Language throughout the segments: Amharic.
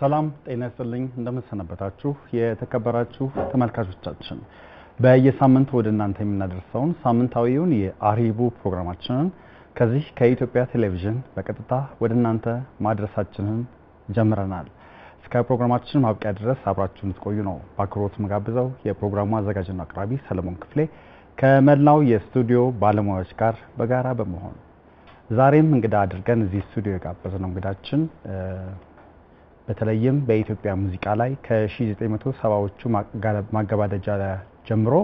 ሰላም ጤና ይስጥልኝ እንደምን ሰነበታችሁ የተከበራችሁ ተመልካቾቻችን በየሳምንቱ ወደ እናንተ የምናደርሰውን ሳምንታዊውን የአርሂቡ ፕሮግራማችንን ከዚህ ከኢትዮጵያ ቴሌቪዥን በቀጥታ ወደ እናንተ ማድረሳችንን ጀምረናል። እስከ ፕሮግራማችን ማብቂያ ድረስ አብራችሁን ትቆዩ ነው በአክብሮት መጋብዘው የፕሮግራሙ አዘጋጅና አቅራቢ ሰለሞን ክፍሌ ከመላው የስቱዲዮ ባለሙያዎች ጋር በጋራ በመሆን ዛሬም እንግዳ አድርገን እዚህ ስቱዲዮ የጋበዝነው እንግዳችን በተለይም በኢትዮጵያ ሙዚቃ ላይ ከ1970ዎቹ ማገባደጃ ጀምሮ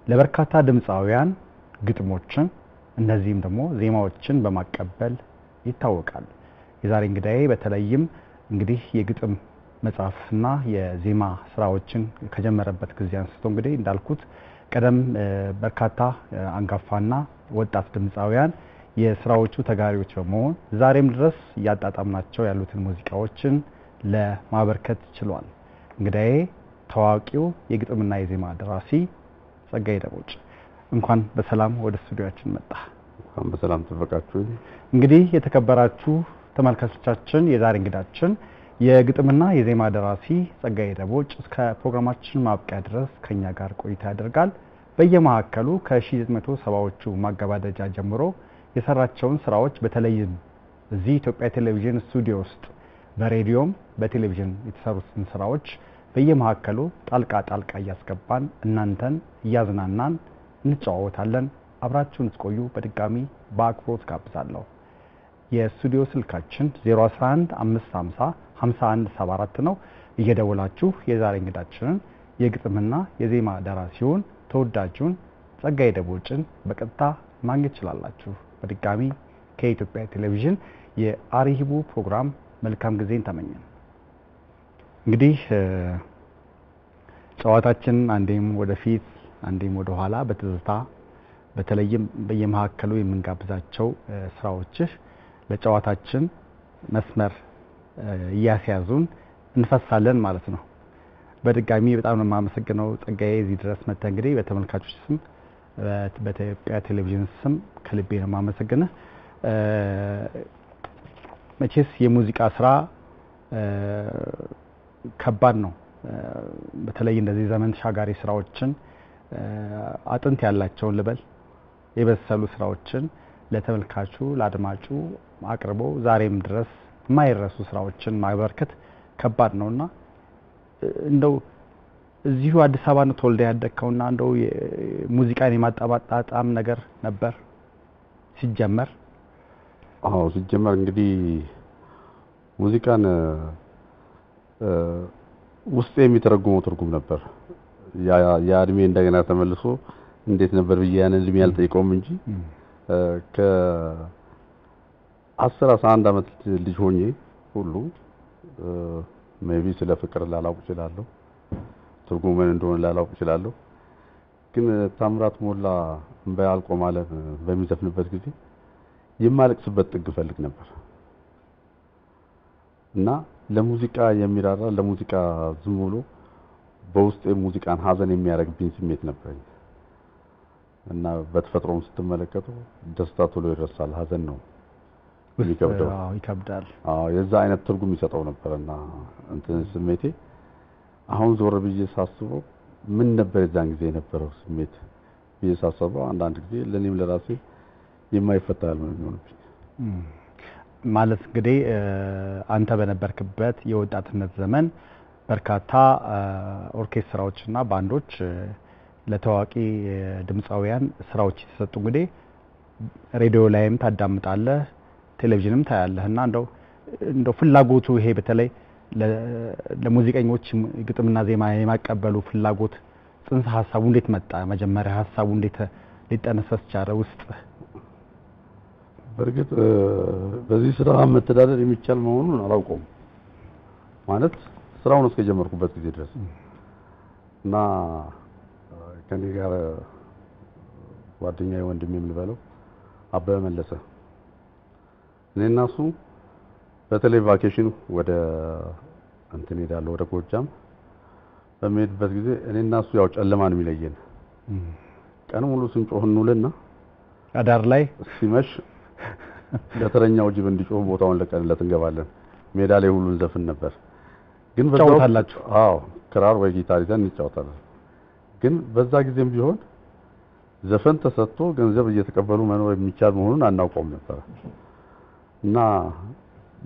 ለበርካታ ድምጻውያን ግጥሞችን እነዚህም ደግሞ ዜማዎችን በማቀበል ይታወቃል። የዛሬ እንግዳዬ በተለይም እንግዲህ የግጥም መጽሐፍና የዜማ ስራዎችን ከጀመረበት ጊዜ አንስቶ እንግዲህ እንዳልኩት ቀደም በርካታ አንጋፋና ወጣት ድምጻውያን የስራዎቹ ተጋሪዎች በመሆን ዛሬም ድረስ ያጣጣምናቸው ያሉትን ሙዚቃዎችን ለማበርከት ችሏል። እንግዳዬ ታዋቂው የግጥምና የዜማ ደራሲ ፀጋየ ደቦጭ እንኳን በሰላም ወደ ስቱዲዮአችን መጣ። እንኳን በሰላም ተፈቃችሁ። እንግዲህ የተከበራችሁ ተመልካቾቻችን የዛሬ እንግዳችን የግጥምና የዜማ ደራሲ ፀጋየ ደቦጭ እስከ ፕሮግራማችን ማብቂያ ድረስ ከኛ ጋር ቆይታ ያደርጋል። በየማዕከሉ ከ1970ዎቹ ማገባደጃ ጀምሮ የሰራቸውን ስራዎች በተለይም እዚህ ኢትዮጵያ ቴሌቪዥን ስቱዲዮ ውስጥ በሬዲዮም በቴሌቪዥን የተሰሩትን ስራዎች በየማዕከሉ ጣልቃ እያስገባን እናንተን እያዝናናን እንጫወታለን። አብራችሁን ትቆዩ በድጋሚ በአክብሮት ጋብዛለሁ። የስቱዲዮ ስልካችን 011 550 5174 ነው። እየደወላችሁ የዛሬ እንግዳችንን የግጥምና የዜማ ደራሲውን ተወዳጁን ፀጋየ ደቦጭን በቀጥታ ማግኘት ይችላላችሁ። በድጋሚ ከኢትዮጵያ ቴሌቪዥን የአርሂቡ ፕሮግራም መልካም ጊዜን ተመኘን። እንግዲህ ጨዋታችን አንዴም ወደፊት አንዴም ወደ ኋላ በትዝታ በተለይም በየማዕከሉ የምንጋብዛቸው ስራዎችህ ለጨዋታችን መስመር እያስያዙን እንፈሳለን ማለት ነው። በድጋሚ በጣም ነው የማመሰግነው ፀጋየ እዚህ ድረስ መጥተህ እንግዲህ በተመልካቾች ስም በኢትዮጵያ ቴሌቪዥን ስም ከልቤ ነው የማመሰግነው። መቼስ የሙዚቃ ስራ ከባድ ነው። በተለይ እንደዚህ ዘመን ተሻጋሪ ስራዎችን አጥንት ያላቸውን ልበል የበሰሉ ስራዎችን ለተመልካቹ ለአድማጩ አቅርቦ ዛሬም ድረስ የማይረሱ ስራዎችን ማበርከት ከባድ ነውና እንደው እዚሁ አዲስ አበባ ነው ተወልደ ያደግከውና እንደው ሙዚቃን የማጣጣም ነገር ነበር ሲጀመር? አዎ ሲጀመር እንግዲህ ሙዚቃን ውስጥ የሚተረጉመው ትርጉም ነበር። ያ እድሜ እንደገና ተመልሶ እንዴት ነበር ብዬ ያንን እድሜ ያልጠይቀውም እንጂ ከ10-11 አመት ልጅ ሆኜ ሁሉ ሜቢ ስለ ፍቅር ላላውቅ እችላለሁ፣ ትርጉሙ ምን እንደሆነ ላላውቅ እችላለሁ። ግን ታምራት ሞላ እንባ ያልቆም ማለት በሚዘፍንበት ጊዜ የማለቅስበት ጥግ ፈልግ ነበር እና ለሙዚቃ የሚራራ ለሙዚቃ ዝም ብሎ በውስጤ ሙዚቃን ሀዘን የሚያረግብኝ ስሜት ነበርኝ እና በተፈጥሮም ስትመለከቱ ደስታ ቶሎ ይረሳል፣ ሀዘን ነው የሚከብደው። ይከብዳል። የዛ አይነት ትርጉም ይሰጠው ነበርና እንትን ስሜቴ አሁን ዞር ብዬ ሳስበው ምን ነበር የዛን ጊዜ የነበረው ስሜት ብዬ ሳስበው አንዳንድ ጊዜ ለኔም ለራሴ የማይፈታ ነው የሚሆንብኝ። ማለት እንግዲህ አንተ በነበርክበት የወጣትነት ዘመን በርካታ ኦርኬስትራዎችና ባንዶች ለታዋቂ ድምጻውያን ስራዎች የተሰጡ እንግዲህ ሬዲዮ ላይም ታዳምጣለህ ቴሌቪዥንም ታያለህና እንደው ፍላጎቱ ይሄ በተለይ ለሙዚቀኞች ግጥምና ዜማ የማቀበሉ ፍላጎት ጽንሰ ሐሳቡ እንዴት መጣ? መጀመሪያ ሐሳቡ እንዴት ሊጠነሰስ ቻለ ውስጥ? በርግጥ በዚህ ስራ መተዳደር የሚቻል መሆኑን አላውቀውም ማለት ስራውን እስከጀመርኩበት ጊዜ ድረስ እና ከኔ ጋር ጓደኛዬ ወንድሜም ልበለው አበበ መለሰ እኔና እሱ በተለይ ቫኬሽን ወደ እንትን ሄዳለሁ ወደ ጎጃም በመሄድበት ጊዜ እኔና እሱ ያው ጨለማን የሚለየን ቀን ሙሉ ስንጮህ እንውልና አዳር ላይ ሲመሽ ለተረኛው ጅብ እንዲጮህ ቦታውን ለቀንለት እንገባለን። ሜዳ ላይ ሁሉ እንዘፍን ነበር። ግን ጫወታላችሁ? አዎ ክራር ወይ ጊታር ይዘን እንጫወታለን። ግን በዛ ጊዜም ቢሆን ዘፈን ተሰጥቶ ገንዘብ እየተቀበሉ መኖር የሚቻል መሆኑን አናውቀውም ነበር። እና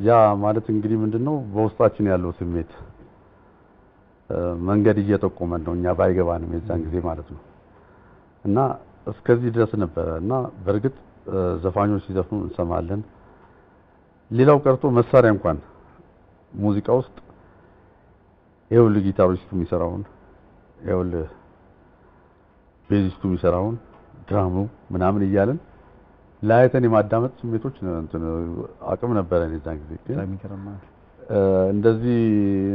ያ ማለት እንግዲህ ምንድነው በውስጣችን ያለው ስሜት መንገድ እየጠቆመን ነው እኛ ባይገባንም የዛን ጊዜ ማለት ነው። እና እስከዚህ ድረስ ነበር። እና በርግጥ ዘፋኞች ሲዘፍኑ እንሰማለን። ሌላው ቀርቶ መሳሪያ እንኳን ሙዚቃ ውስጥ ይኸውልህ ጊታሪስቱ የሚሰራውን ይኸውልህ ቤዚስቱ የሚሰራውን ድራሙ ምናምን እያለን ላይተን የማዳመጥ ስሜቶች እንትን አቅም ነበረን የዛን ጊዜ። እንደዚህ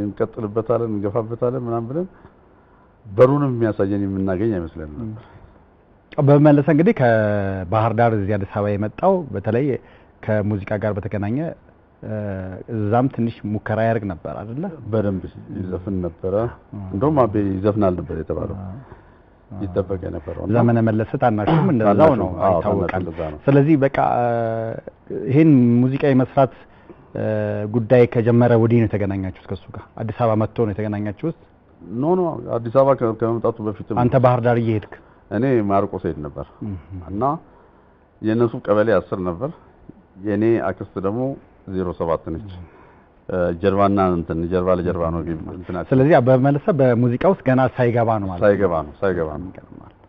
እንቀጥልበታለን እንገፋበታለን ምናምን ብለን በሩንም የሚያሳየን የምናገኝ አይመስለንም ነበር። በመለሰ እንግዲህ ከባህር ዳር እዚህ አዲስ አበባ የመጣው በተለይ ከሙዚቃ ጋር በተገናኘ እዛም ትንሽ ሙከራ ያደርግ ነበር አይደለ? በደንብ ይዘፍን ነበር። እንደውም አቤ ይዘፍናል ነበር የተባለው ይጠበቅ የነበረው። ዘመነ መለሰ ታናሽም እንደዛው ነው አይታወቃል። ስለዚህ በቃ ይሄን ሙዚቃ የመስራት ጉዳይ ከጀመረ ወዲህ ነው የተገናኛችሁት ከሱ ጋር? አዲስ አበባ መጥቶ ነው የተገናኛችሁት? ኖ አዲስ አበባ ከመምጣቱ በፊት አንተ ባህር ዳር እየሄድክ? እኔ ማርቆስ ሄድ ነበር እና የነሱ ቀበሌ 10 ነበር። የኔ አክስት ደግሞ 07 ነች። ጀርባና እንትን ጀርባ ለጀርባ ነው እንትና። ስለዚህ በመለሰ በሙዚቃ ውስጥ ገና ሳይገባ ነው ማለት?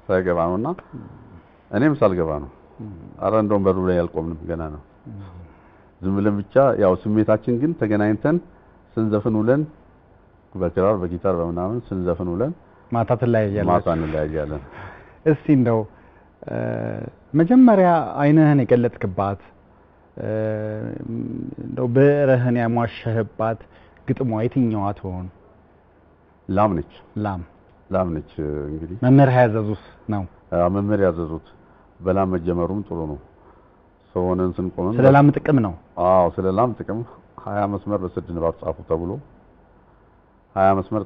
ሳይገባ ነውና እኔም ሳልገባ ነው። አረ እንደውም በሩ ላይ ያልቆምንም ገና ነው። ዝም ብለን ብቻ ያው ስሜታችን ግን ተገናኝተን ስንዘፍን ውለን በክራር በጊታር በመናምን ስንዘፍን ውለን ማታ እንለያያለን። እስቲ እንደው መጀመሪያ አይንህን የገለጥክባት እንደው ብዕርህን ያሟሸህባት ግጥሟ የትኛዋ ትሆን? ላም ነች። ላም ነች። እንግዲህ መምህር ያዘዙት ነው። መምህር ያዘዙት በላም መጀመሩም ጥሩ ነው። ሰው ሆነን ስንቆም ስለ ላም ጥቅም ነው። አዎ ስለ ላም ጥቅም 20 መስመር በስድ ንባብ ጻፉ ተብሎ 20 መስመር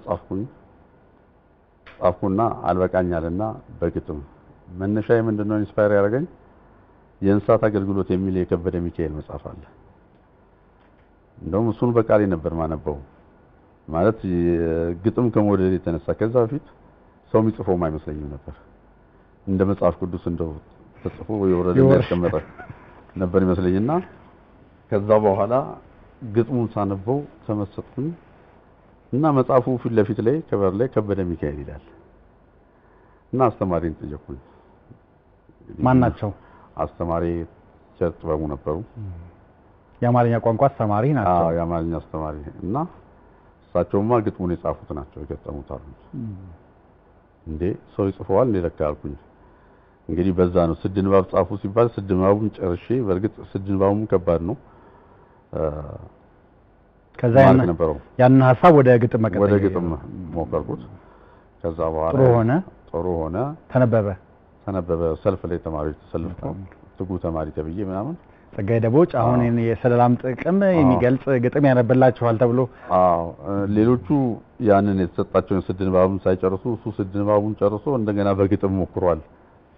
ጻፍኩና አልበቃኛልና በግጥም መነሻዬ ምንድነው ኢንስፓየር ያደረገኝ የእንስሳት አገልግሎት የሚል የከበደ ሚካኤል መጽሐፍ አለ። እንደውም እሱን በቃሌ ነበር ማነበው። ማለት ግጥም ከመውደድ የተነሳ ከዛ በፊት ሰው የሚጽፈው አይመስለኝም ነበር። እንደ መጽሐፍ ቅዱስ እንደው ተጽፎ የወረደ ያስቀመጠ ነበር ይመስለኝና ከዛ በኋላ ግጥሙን ሳነበው ተመሰጥኩኝ እና መጽሐፉ ፊት ለፊት ላይ ከበር ላይ ከበደ ሚካኤል ይላል እና አስተማሪን ጠየቅኩኝ። ማን ናቸው? አስተማሪ ቸርጥ ጥበቡ ነበሩ። የአማርኛ ቋንቋ አስተማሪ ናቸው? አዎ የአማርኛ አስተማሪ እና እሳቸውማ ግጥሙን የጻፉት ናቸው የገጠሙት አሉ። እንዴ ሰው ይጽፈዋል እንዴ ለካ አልኩኝ። እንግዲህ በዛ ነው ስድ ንባብ ጻፉ ሲባል ስድ ንባቡን ጨርሼ በርግጥ ስድ ንባቡም ከባድ ነው። ከዛ ያን ሐሳብ ወደ ግጥም መቀጠል ወደ ግጥም ሞከርኩት። ከዛ በኋላ ጥሩ ሆነ ተነበበ። ሰልፍ ላይ ተማሪዎች ተሰልፈው ትጉ ተማሪ ተብዬ ምናምን ፀጋየ ደቦጭ አሁን የሰላም ጥቅም የሚገልጽ ግጥም ያነበላችኋል ተብሎ ሌሎቹ ያንን የተሰጣቸውን ስድ ንባቡን ሳይጨርሱ እሱ ስድ ንባቡን ጨርሶ እንደገና በግጥም ሞክሯል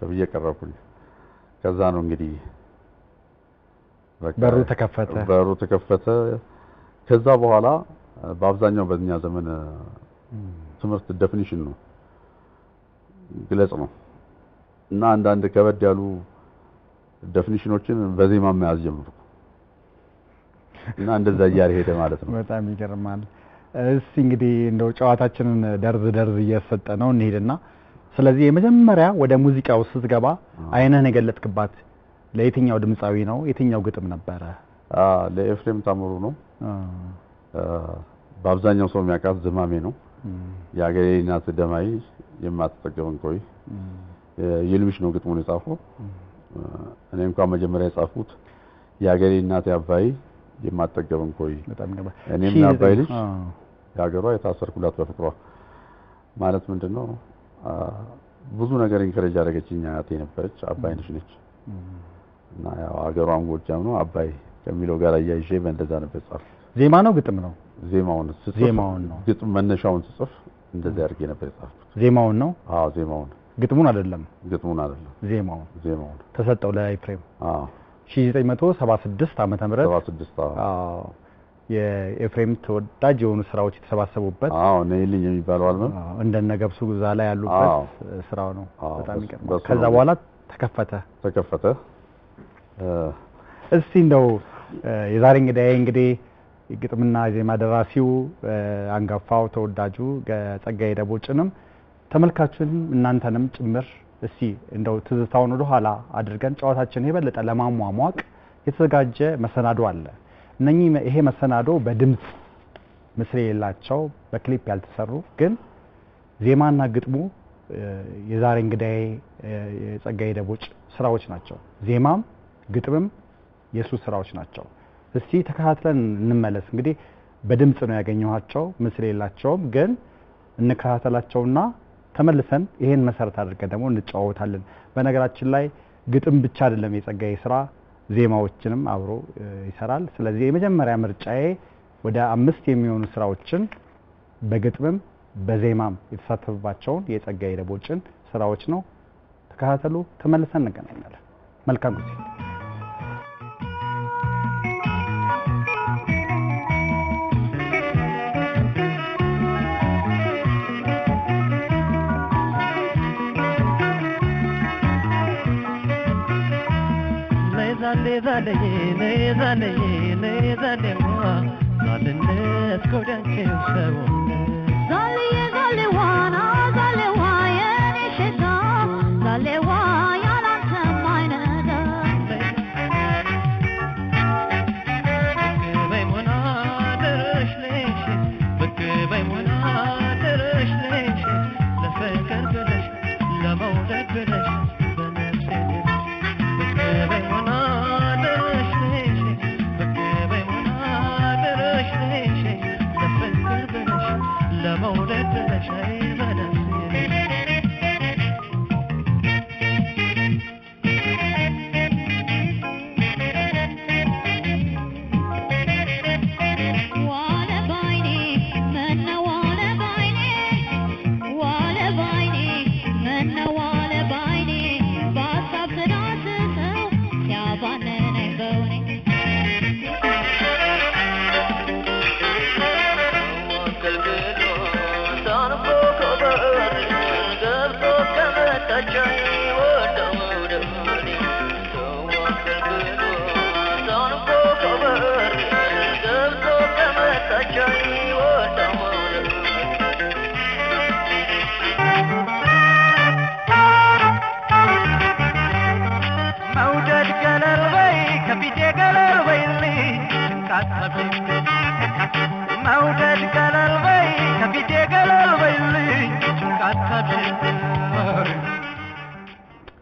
ተብዬ ቀረብኩኝ። ከዛ ነው እንግዲህ በሩ ተከፈተ። ከዛ በኋላ በአብዛኛው በእኛ ዘመን ትምህርት ዴፊኒሽን ነው ግለጽ ነው እና አንዳንድ ከበድ ያሉ ዴፊኒሽኖችን በዜማ መያዝ ጀመርኩ እና እንደዛ እያለ ሄደ ማለት ነው። በጣም ይገርማል። እስቲ እንግዲህ እንደው ጨዋታችንን ደርዝ እየሰጠነው እንሄድና ስለዚህ የመጀመሪያ ወደ ሙዚቃው ስትገባ አይነህን የገለጥክባት ለየትኛው ድምጻዊ ነው? የትኛው ግጥም ነበረ? ለኤፍሬም ታምሩ ነው። በአብዛኛው ሰው የሚያውቃት ዝማሜ ነው። የአገሬ እናት ደማይ የማትጠገበን ቆይ የልምሽ ነው ግጥሙን የጻፈው። እኔ እንኳን መጀመሪያ የጻፍኩት የአገሬ እናት አባይ የማትጠገበን ቆይ እኔም አባይ ልጅ ያገሯ የታሰርኩላት በፍቅሯ ማለት ምንድነው ብዙ ነገር ኢንከሬጅ አደረገችኝ። አያቴ ነበረች አባይነሽ ነች እና ያው አገሯም ጎጃም ነው አባይ ከሚለው ጋር አያይዤ በእንደዛ ነበር የጻፍኩት። ዜማ ነው ግጥም ነው? ዜማውን ነው። ግጥም መነሻውን ጽፍ እንደዛ አድርጌ ነበር የጻፍኩት። ዜማውን ነው? አዎ ዜማውን። ግጥሙን አይደለም? ዜማውን ተሰጠው ለኤፍሬም። 1976 ዓመተ ምህረት 76 አዎ የኤፍሬም ተወዳጅ የሆኑ ስራዎች የተሰባሰቡበት ነይልኝ የሚባለው አልበም እንደነ ገብሱ ጉዛ ላይ ያሉበት ስራው ነው በጣም ይገርማል ከዛ በኋላ ተከፈተ እስቲ እንደው የዛሬ እንግዲህ ግጥምና ዜማ ደራሲው አንጋፋው ተወዳጁ ፀጋየ ደቦጭንም ተመልካቹን እናንተንም ጭምር እስቲ እንደው ትዝታውን ወደ ኋላ አድርገን ጨዋታችን የበለጠ ለማሟሟቅ የተዘጋጀ መሰናዶ አለ ይሄ መሰናዶ በድምጽ ምስል የላቸው በክሊፕ ያልተሰሩ ግን ዜማና ግጥሙ የዛሬ እንግዲህ ፀጋየ ደቦጭ ስራዎች ናቸው ዜማም ግጥምም የሱ ስራዎች ናቸው እስቲ ተከታትለን እንመለስ እንግዲህ በድምጽ ነው ያገኘኋቸው ምስል የላቸውም ግን እንከታተላቸውና ተመልሰን ይሄን መሰረት አድርገን ደግሞ እንጫወታለን በነገራችን ላይ ግጥም ብቻ አይደለም የፀጋየ ስራ ዜማዎችንም አብሮ ይሰራል ስለዚህ የመጀመሪያ ምርጫዬ ወደ 5 የሚሆኑ ስራዎችን በግጥምም በዜማም የተሳተፈባቸውን የፀጋየ ደቦጭን ስራዎች ነው ተከታተሉ ተመልሰን እንገናኛለን መልካም ጊዜ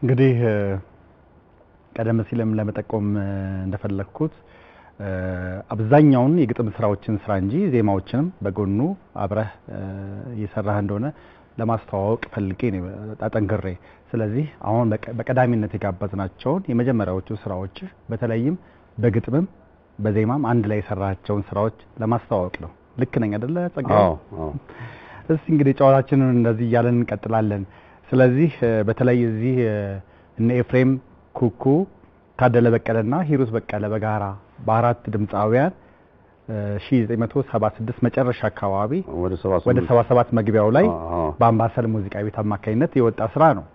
እንግዲህ ቀደም ሲልም ለመጠቆም እንደፈለኩት አብዛኛውን የግጥም ስራዎችን ስራ እንጂ ዜማዎችንም በጎኑ አብረህ እየሰራህ እንደሆነ ለማስተዋወቅ ፈልጌ ነው አጠንክሬ ስለዚህ አሁን በቀዳሚነት የጋበዝናቸውን የመጀመሪያዎቹ ስራዎች በተለይም በግጥምም በዜማም አንድ ላይ የሰራቸውን ስራዎች ለማስተዋወቅ ነው ልክ ነኝ አይደለ ፀጋየ እስቲ እንግዲህ ጨዋታችንን እንደዚህ እያለን እንቀጥላለን ስለዚህ በተለይ እዚህ እነ ኤፍሬም ኩኩ ታደለ በቀለና ሂሩት በቀለ በጋራ በአራት ድምጻውያን 1976 መጨረሻ አካባቢ ወደ 77 መግቢያው ላይ በአምባሰል ሙዚቃ ቤት አማካይነት የወጣ ስራ ነው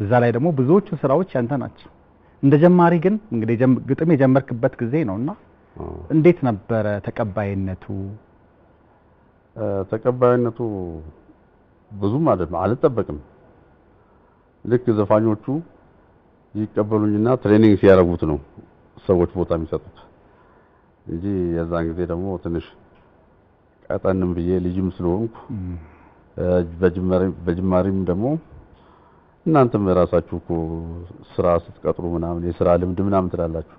እዛ ላይ ደግሞ ብዙዎቹ ስራዎች ያንተ ናቸው እንደ ጀማሪ ግን እንግዲህ ግጥም የጀመርክበት ጊዜ ነውና እንዴት ነበር ተቀባይነቱ ብዙም አልጠበቅም ልክ ዘፋኞቹ ይቀበሉኝና ትሬኒንግ ሲያረጉት ነው ሰዎች ቦታ የሚሰጡት እንጂ የዛን ጊዜ ደግሞ ትንሽ ቀጠንም ብዬ ልጅም ስለሆንኩ በጅማሪም ደግሞ እናንተም ራሳችሁ እኮ ስራ ስትቀጥሩ ምናምን የስራ ልምድ ምናምን ትላላችሁ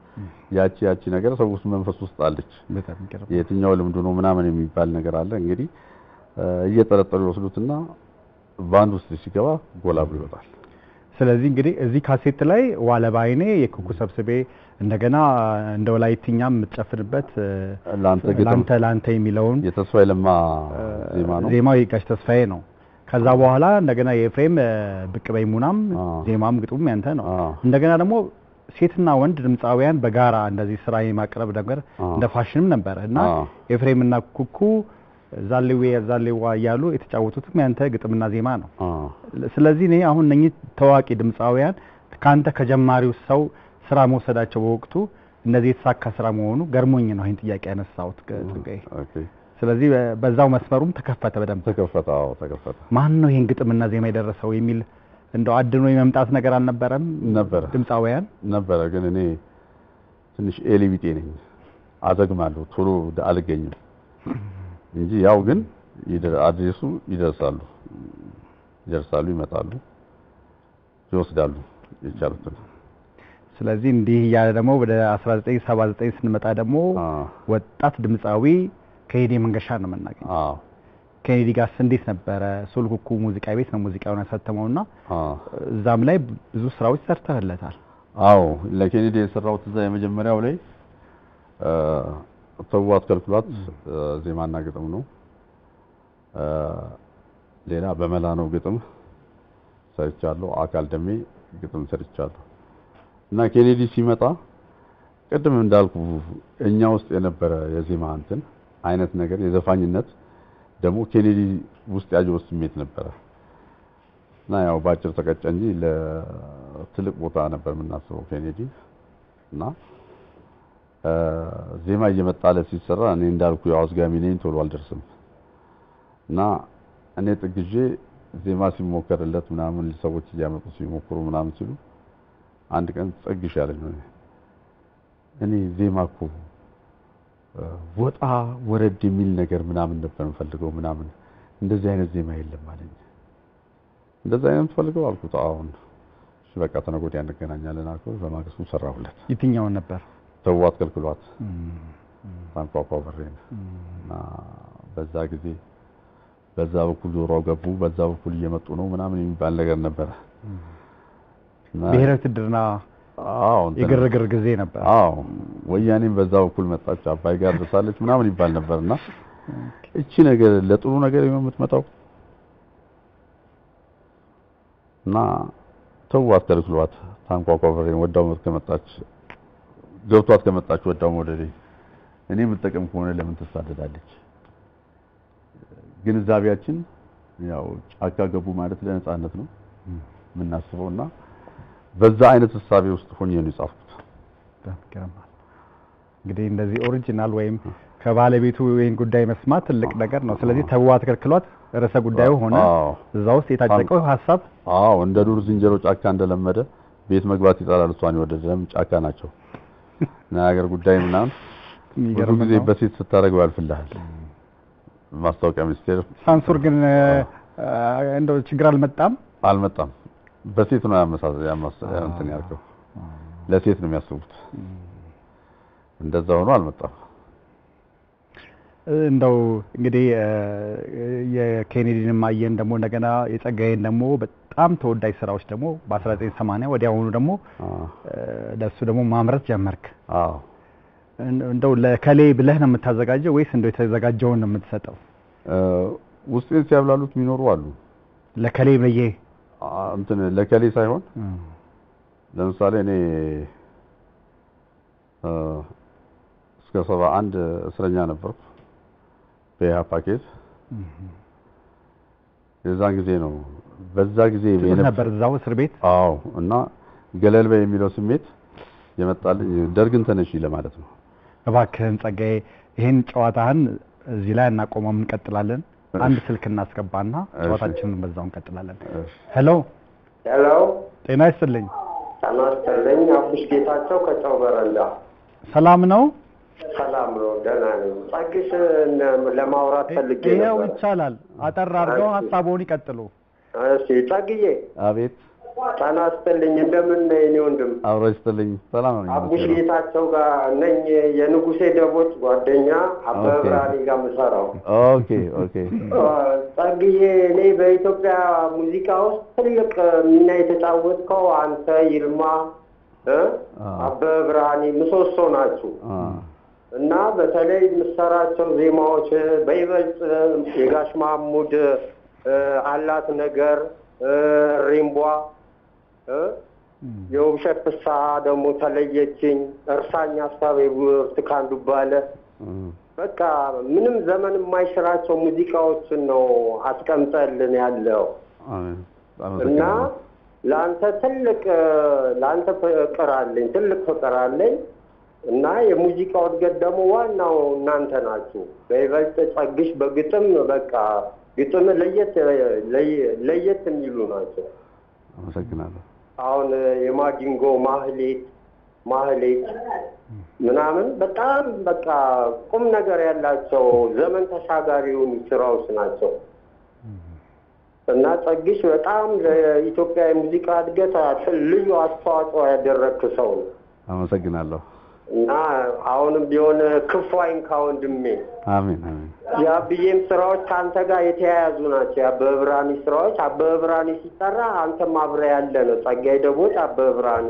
ያቺ ነገር ሰው ውስጥ መንፈስ ውስጥ አለች የትኛው ልምዱ ነው ምናምን የሚባል ነገር አለ እንግዲህ እየተጠረጠሩ ይወስዱትና ባንድ ውስጥ ሲገባ ጎላ ብሎ ይወጣል ስለዚህ እንግዲህ እዚህ ካሴት ላይ ዋለባይኔ የኩኩ ሰብስቤ እንደገና እንደው ላይትኛም የምትጨፍርበት ላንተ የሚለውን የተስፋዬ ለማ ዜማው የጋሽ ተስፋዬ ነው ከዛ በኋላ እንደገና የኤፍሬም ብቅ በይ ሙናም ዜማም ግጥሙም ያንተ ነው እንደገና ደግሞ ሴትና ወንድ ድምጻውያን በጋራ እንደዚህ ስራ የማቅረብ ነገር እንደ ፋሽንም ነበር እና ኤፍሬምና ኩኩ ዛሌዋ ያሉ የተጫወቱትም ያንተ ግጥምና ዜማ ነው ስለዚህ እኔ አሁን እነኚህ ታዋቂ ድምጻውያን ካንተ ከጀማሪው ሰው ስራ መውሰዳቸው በወቅቱ እንደዚህ የተሳካ ስራ መሆኑ ገርሞኝ ነው ይሄን ጥያቄ ያነሳሁት ፀጋየ ኦኬ ስለዚህ በዛው መስመሩም ተከፈተ በደም ተከፈተ ማን ነው ይሄን ግጥምና ዜማ የደረሰው የሚል እንደው አድኖ የመምጣት ነገር አልነበረም ነበር ድምጻውያን ነበር ግን እኔ ትንሽ ኤሊቢጤ ነኝ አዘግማለሁ ቶሎ አልገኝም እንጂ ያው ግን አድሬሱ ይደርሳሉ ይመጣሉ ይወስዳሉ ይቻላል ስለዚህ እንዲህ ያለ ደግሞ ወደ 1979 ስንመጣ ደግሞ ወጣት ድምጻዊ ከሄዴ መንገሻ ነው መናገር ከሄዴ ጋር እንዴት ነበር ሶልኩኩ ሙዚቃ ቤት ነው ሙዚቃውን ያሳተመውና እዛም ላይ ብዙ ስራዎች ሰርተህለታል አዎ ለኬኔዲ የሰራሁት እዛ የመጀመሪያው ላይ ተዋት ከልክሏት ዜማና ግጥም ነው ሌላ በመላ ነው ግጥም ሰርቻለሁ አካል ደሜ ግጥም ሰርቻለሁ እና ኬኔዲ ሲመጣ ቀደም እንዳልኩ እኛ ውስጥ የነበረ የዜማ እንትን አይነት ነገር የዘፋኝነት ደግሞ ኬኔዲ ውስጥ ያለው ስሜት ነበር እና ያው ባጭር ተቀጨ እንጂ ለትልቅ ቦታ ነበር የምናስበው ኬኔዲ እና ዜማ እየመጣለ ሲሰራ እኔ እንዳልኩ ያው አዝጋሚ ነኝ ቶሎ አልደርስም እና እኔ ጥግጄ ዜማ ሲሞከርለት ምናምን ሰዎች እያመጡ ሲሞክሩ ምናምን ሲሉ አንድ ቀን ጸግሽ ያለኝ ነው እኔ ዜማ እኮ ወጣ ወረድ የሚል ነገር ምናምን ነበር እንፈልገው ምናምን እንደዚህ አይነት ዜማ የለም ማለት እንደዚህ አይነት ፈልገው አልኩት አሁን እሺ በቃ ተነጎድ ያንገናኛለን አልኩት በማግስቱ ሰራሁለት የትኛው ነበር ተዋት ከልክሏት ታንቋቋ በሬን እና በዛ ጊዜ በዛ በኩል ዞሮ ገቡ በዛ በኩል እየመጡ ነው ምናምን የሚባል ነገር ነበር ብሔራዊ ትድርና የግርግር ጊዜ ነበር ወያኔም በዛ በኩል መጣች አባይ ጋር ደርሳለች ምናምን ይባል ነበርና እቺ ነገር ለጥሩ ነገር የምትመጣው እና ተዋት ከልክሏት ታንቋቋ በሬን ወዳው ከመጣች ገብቷት ከመጣች ወዳው ሞዴል እኔ የምጠቀም ከሆነ ለምን ተሳደዳለች ግንዛቤያችን ያው ጫካ ገቡ ማለት ለነጻነት ነው ምናስበውና በዛ አይነት ሐሳቤ ውስጥ ሆኜ ነው የጻፍኩት ተከራማል እንግዲህ እንደዚህ ኦሪጂናል ወይም ከባለቤቱ ወይን ጉዳይ መስማት ትልቅ ነገር ነው ስለዚህ ተዋት ከልክሏት ርዕሰ ጉዳዩ ሆነ እዛው የታጨቀው ሐሳብ እንደ ዱር ዝንጀሮ ጫካ እንደለመደ ቤት መግባት ይጣላል እሷን ይወደደም ጫካ ናቸው ነገር ጉዳይ ምናምን ብዙ ጊዜ በሴት ስታረገው ያልፍልሃል ማስታወቂያ ሚኒስቴር ሳንሱር ግን እንደው ችግር አልመጣም በሴት ነው እንትን ያልከው ለሴት ነው የሚያስቡት እንደዛ ሆኖ አልመጣም እንደው እንግዲህ የኬኔዲን ማየን ደግሞ እንደገና የፀጋየን ደግሞ በጣም ተወዳጅ ስራዎች ደግሞ በ1980 ወዲያውኑ ደግሞ ለሱ ደግሞ ማምረት ጀመርክ እንደው ለከሌ ብለህ ነው የምታዘጋጀው ወይስ እንደው የተዘጋጀውን ነው የምትሰጠው ውስጤን ሲያብላሉት የሚኖሩ አሉ ለከሌ በየ እንትን ለከሌ ሳይሆን ለምሳሌ እኔ እስከ 71 እስረኛ ነበርኩ በያፓኬት የዛን ጊዜ ነው በዛ ጊዜ ነበር እዛው እስር ቤት እና ገለልበ የሚለው ስሜት የመጣልኝ ደርግን ተነሺ ለማለት ነው እባክህን ፀጋየ ይሄን ጨዋታህን እዚህ ላይ እናቆመው እንቀጥላለን አንድ ስልክ እናስገባና ጨዋታችንን በዛው እንቀጥላለን ሄሎ ጤና ይስጥልኝ አብሽ ጌታቸው ከጫው በረንዳ ሰላም ነው ደህና ነኝ ፀግሽ ለማውራት ፈልጌ ነበር ይሄው ይቻላል አጠር አድርገው ሐሳቡን ይቀጥሉ እሺ ፀግዬ አቤት ጤና ይስጥልኝ እንደምን ነህ የኔ ወንድም አብሮ ይስጥልኝ ሰላም ነኝ አብሽ ጌታቸው ጋር ነኝ የንጉሴ ደቦጭ ጓደኛ አበብራኒ ጋር መሰራው ኦኬ ፀግዬ እኔ በኢትዮጵያ ሙዚቃ ውስጥ ትልቅ ሚና የተጫወትከው አንተ ይልማ አበብራኒ ምሰሶ ናችሁ እና በተለይ ምሰራቸው ዜማዎች በይበልጥ የጋሽ ማሙድ አላት ነገር ሪምቧ የውብሸት ፍስሐ ደግሞ ተለየችኝ፣ እርሳኝ ሀሳቤ ብርቱካን ዱባለ በቃ ምንም ዘመን የማይሽራቸው ሙዚቃዎችን ነው አስቀምጠልን ያለው እና ለአንተ ፍቅር አለኝ እና የሙዚቃው እድገት ደግሞ ዋናው እናንተ ናችሁ። በይበልጥ ጸግሽ በግጥም በቃ ግጥም ለየት የሚሉ ናቸው። አመሰግናለሁ። አሁን የማዲንጎ ማህሌት ምናምን በጣም በቃ ቁም ነገር ያላቸው ዘመን ተሻጋሪውን ስራዎች ናቸው እና ጸግሽ በጣም ለኢትዮጵያ የሙዚቃ እድገት ልዩ አስተዋጽኦ ያደረግክ ሰው ነው። አመሰግናለሁ። እና አሁንም ቢሆን ክፉ አይንካ ወንድሜ። አሜን አሜን። የአብዬም ስራዎች ከአንተ ጋር የተያያዙ ናቸው። የአበበ ብርሃኔ ስራዎች አበበ ብርሃኔ ሲጠራ አንተም አብረህ ያለ ነው። ፀጋየ ደቦጭ አበበ ብርሃኔ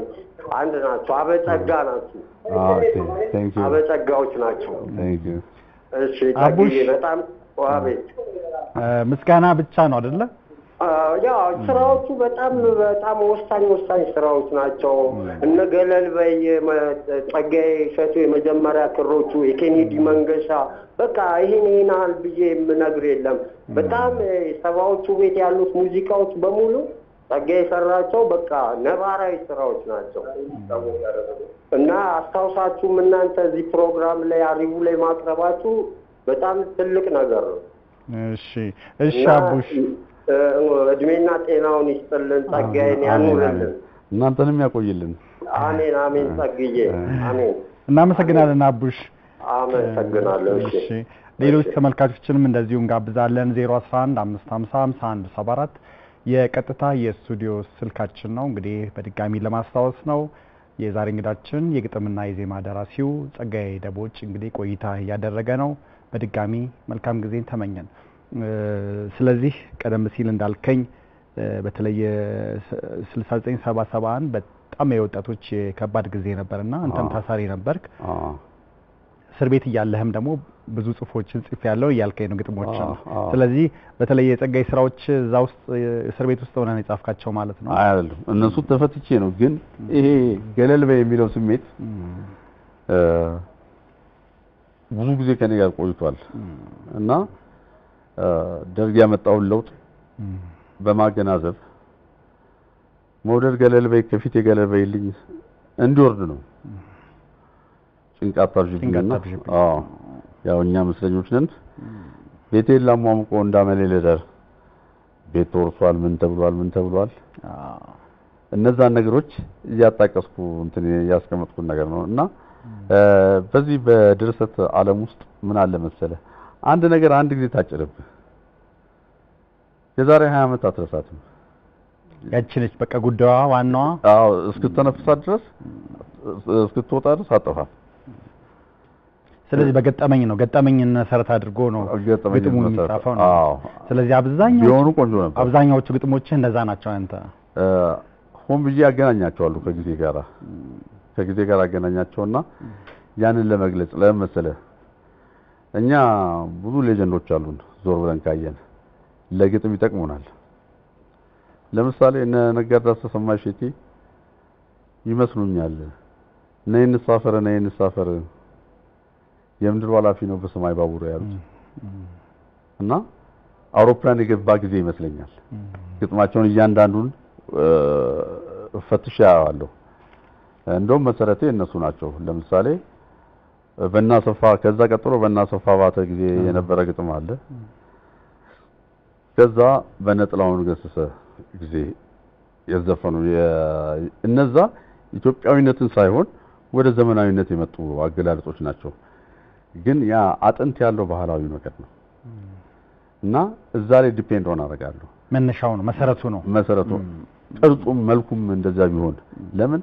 አንድ ናቸው። አበጸጋ ናቸው። ቴንክ ዩ። አበጸጋዎች ናቸው። ቴንክ ዩ። እሺ ታዲያ በጣም ዋቤት ምስጋና ብቻ ነው አይደለ? ያው ስራዎቹ በጣም ወሳኝ ስራዎች ናቸው። እነ ገለልበይ ፀጋዬ እሸቱ የመጀመሪያ ክሮቹ የኬኔዲ መንገሻ በቃ ይሄን አል ብዬ የምነግር የለም። በጣም ሰባዎቹ ቤት ያሉት ሙዚቃዎች በሙሉ ፀጋዬ የሰራቸው በቃ ነባራዊ ስራዎች ናቸው እና አስታውሳችሁም እናንተ እዚህ ፕሮግራም ላይ አርሂቡ ላይ ማቅረባችሁ በጣም ትልቅ ነገር ነው። እሺ አቡሽ እድሜና ጤናውን ይስጥልን፣ ፀጋዬን ያኑርልን፣ እናንተንም ያቆይልን። አሜን አሜን። ፀጋዬ አሜን። እናመሰግናለን አቡሽ። አመሰግናለሁ። እሺ ሌሎች ተመልካቾችንም እንደዚሁ እንጋብዛለን። 011555174 የቀጥታ የስቱዲዮ ስልካችን ነው። እንግዲህ በድጋሚ ለማስታወስ ነው የዛሬ እንግዳችን የግጥምና የዜማ ደራሲው ፀጋየ ደቦጭ እንግዲህ ቆይታ እያደረገ ነው። በድጋሚ መልካም ጊዜን ተመኘን። ስለዚህ ቀደም ሲል እንዳልከኝ በተለይ 6971 በጣም የወጣቶች የከባድ ጊዜ ነበርና አንተም ታሳሪ ነበርክ። እስር ቤት እያለህም ደግሞ ብዙ ጽፎችን ጽፍ ያለው እያልከኝ ነው ግጥሞችን። ስለዚህ በተለይ የፀጋየ ስራዎች እዛ ውስጥ እስር ቤት ውስጥ ሆነህ የጻፍካቸው ማለት ነው? አይደለም፣ እነሱ ተፈትቼ ነው። ግን ይሄ ገለልበይ የሚለው ስሜት ብዙ ጊዜ ከኔ ጋር ቆይቷል እና ደርግ ያመጣውን ለውጥ በማገናዘብ መውደድ ገለልበይ ከፊት የገለልበይልኝ እንዲወርድ ነው። ጭንቃት አርጅብኝና ያው እኛ መስለኞች ነን። ቤቴን ላሟሙቆ እንዳመሌ ልደር ቤት ተወርሷል ምን ተብሏል እነዛን ነገሮች እያጣቀስኩ እንትን ያስቀመጥኩት ነገር ነው እና በዚህ በድርሰት ዓለም ውስጥ ምን አለ መሰለ አንድ ነገር አንድ ጊዜ ታጭርብህ የዛሬ 20 ዓመት አትረሳትም። ያቺነች በቃ ጉዳዋ ዋናዋ እስክትተነፍሳት ድረስ እስክትወጣ ድረስ አጠፋት። ስለዚህ በገጠመኝ ነው ገጠመኝን መሰረት አድርጎ ነው ግጥሙ የሚጻፈው ነው። ስለዚህ ቢሆኑ ቆንጆ ነበር። አብዛኛዎቹ ግጥሞች እንደዛ ናቸው። አንተ ሆን ብዬ አገናኛቸዋለሁ ከጊዜ ጋር አገናኛቸውና ያንን ለመግለጽ ለመሰለ እኛ ብዙ ሌጀንዶች አሉን ዞር ብለን ካየን ለግጥም ይጠቅሙናል። ለምሳሌ እነ ነጋድራስ ተሰማ ሸቴ ይመስሉኛል ነይ እንሳፈር የምድር ኃላፊ ነው በሰማይ ባቡር ያሉት እና አውሮፕላን የገባ ጊዜ ይመስለኛል። ግጥማቸውን እያንዳንዱን ፈትሻለሁ። እንደውም መሰረቴ እነሱ ናቸው። ለምሳሌ በእናሰፋ ከዛ ቀጥሎ በእናሰፋ ባተ ጊዜ የነበረ ግጥም አለ። ከዛ በነጥላውን ገሰሰ ጊዜ የዘፈኑ እነዛ ኢትዮጵያዊነትን ሳይሆን ወደ ዘመናዊነት የመጡ አገላለጾች ናቸው። ግን ያ አጥንት ያለው ባህላዊ ነገር ነው እና እዛ ላይ ዲፔንድ ሆነ አደርጋለሁ። መነሻው ነው መሰረቱ ቅርጹም መልኩም እንደዛ ቢሆን ለምን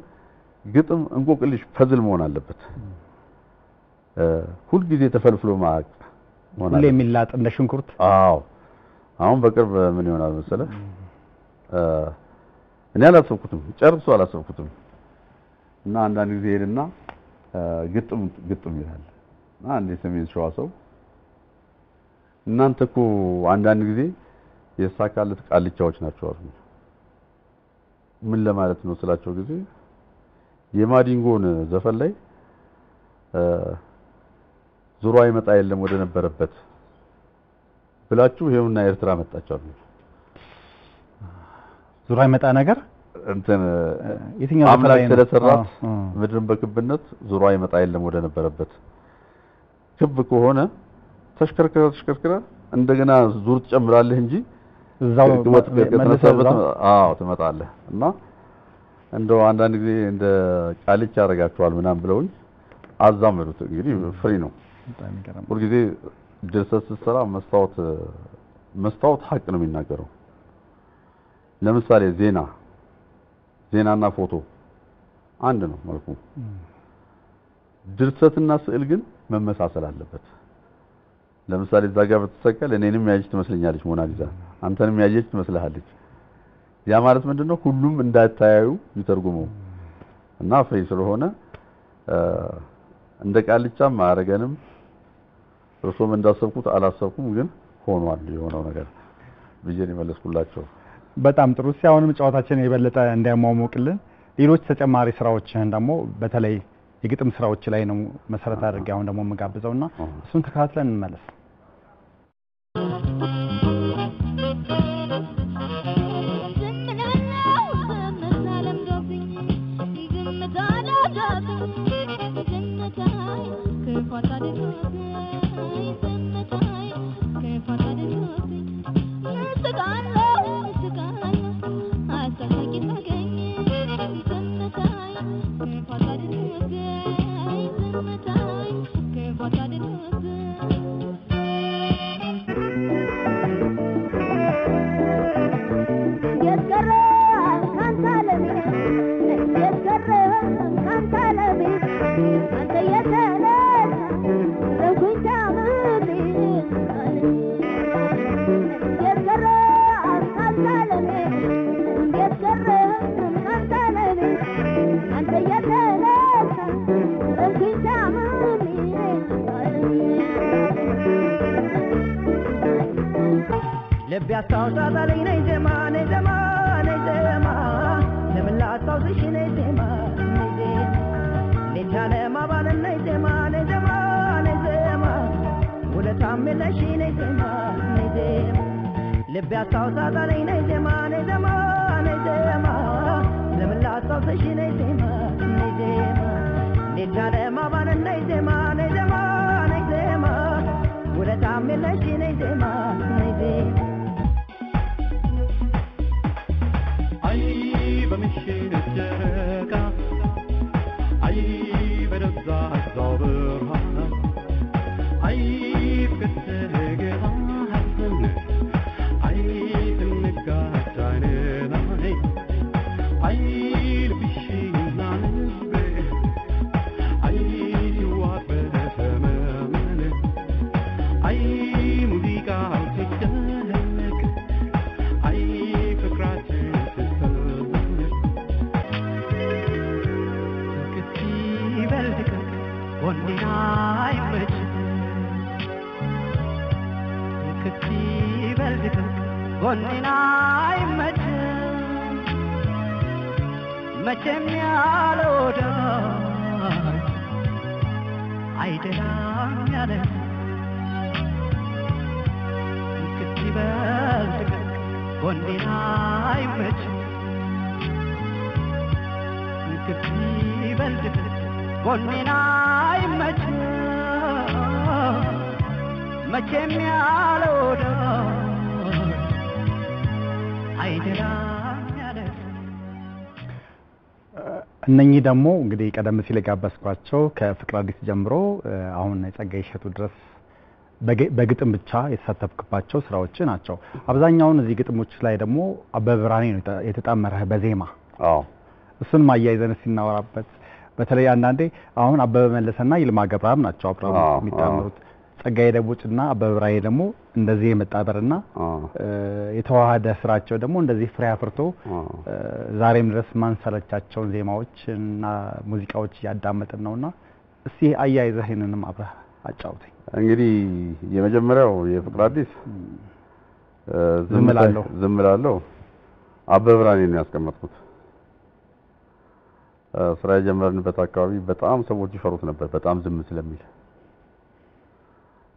ግጥም እንቆቅልሽ ፐዝል መሆን አለበት። ሁሉ ጊዜ ተፈልፍሎ ማቅ ሆነ ሁሌ የሚላጥ እንደ ሽንኩርት። አሁን በቅርብ ምን ይሆናል መሰለህ እኔ አላሰብኩትም እና አንዳንድ ጊዜ ሄድና ግጥም ይላል እና አንዴ ሰሜን ሸዋ ሰው እናንተ እኮ አንዳንድ ጊዜ የሳካለት ቃልቻዎች ናቸው አሉ። ምን ለማለት ነው ስላቸው ጊዜ የማዲንጎን ዘፈን ላይ ዙሮ አይመጣ የለም ወደ ነበረበት ብላችሁ ይሄውና ኤርትራ መጣቻሉ ዙሮ አይመጣ ነገር እንትን የትኛው አምላክ ስለሰራት ምድርን በክብነት ዙሮ አይመጣ የለም ወደ ነበረበት ክብ ከሆነ ተሽከርከረ እንደገና ዙር ትጨምራለህ እንጂ እዛው ከተነሳበት ትመጣለህ እና እንደው አንዳንድ ጊዜ እንደ ቃልቻ ያረጋቸዋል ምናም ብለውኝ አዛመዱት እንግዲህ ፍሪ ነው ሁሉ ጊዜ ድርሰት ሰራ መስታወት ሐቅ ነው የሚናገረው ለምሳሌ ዜናና ፎቶ አንድ ነው መልኩ ድርሰትና ስዕል ግን መመሳሰል አለበት ለምሳሌ እዛ ጋር በተሰቀለ እኔንም ያየች ትመስለኛለች ሞናሊዛ አንተንም ያየች ትመስልሃለች ያ ማለት ምንድነው ሁሉም እንዳታያዩ ይተርጉመው እና ፍሬ ስለሆነ እንደ ቃልቻም ማረገንም እርሶም እንዳሰብኩት አላሰብኩም ግን ሆኗል የሆነው ነገር ብዬ ይመለስኩላቸው በጣም ጥሩ ሲያውንም ጨዋታችን የበለጠ እንዲያሟሙቅልን ሌሎች ተጨማሪ ስራዎችን ደግሞ በተለይ የግጥም ስራዎች ላይ ነው መሰረት አድርገው አሁን ደግሞ መጋብዘውና እሱን ተካትለን እንመለስ እነኚህ ደግሞ እንግዲህ ቀደም ሲል ጋበስኳቸው ከፍቅር አዲስ ጀምሮ አሁን ፀጋየ እሸቱ ድረስ በግጥም ብቻ የተሳተፍክባቸው ስራዎች ናቸው አብዛኛውን እዚህ ግጥሞች ላይ ደግሞ አበበ ብርሃኔ ነው የተጣመረህ በዜማ እሱን ማያይዘን ሲናወራበት በተለይ አንዳንዴ አሁን አበበ መለሰና ይልማ ገብረአብ ናቸው አብረው የሚጣመሩት ፀጋየ ደቦጭና አበበ ብርሃኔ ደግሞ እንደዚህ የመጣበርና የተዋሃደ ስራቸው ደግሞ እንደዚህ ፍሬ አፍርቶ ዛሬም ድረስ ማንሰለቻቸውን ዜማዎችና ሙዚቃዎች ያዳመጥን ነውና እስቲ አያይዘህ ይሄንንም አብረህ አጫውተኝ እንግዲህ የመጀመሪያው የፍቅር አዲስ ዝምላለሁ አበበ ብርሃኔ ነው ያስቀመጥኩት ስራ የጀመርንበት አካባቢ በጣም ሰዎች ይፈሩት ነበር በጣም ዝም ስለሚል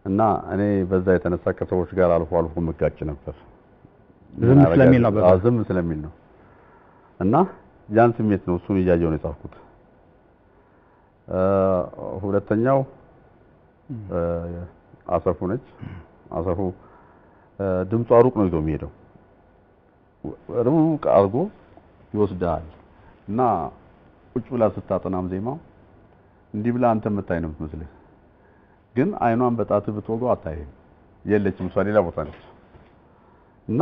እና እኔ በዛ የተነሳ ከሰዎች ጋር አልፎ አልፎ መጋጭ ነበር ዝም ስለሚል ነው እና ያን ስሜት ነው እሱን እያየው ነው የጻፍኩት ሁለተኛው አሰፉ ነች አሰፉ ድምጿ ሩቅ ነው ይዞ የሚሄደው ሩቅ አርጎ ይወስዳል እና ቁጭ ብላ ስታጠናም ዜማው እንዲህ ብላ አንተ መታይ ነው የምትመስልህ ግን አይኗን በጣት ብትወጋው አታይም የለችም እሷ ሌላ ቦታ ነች እና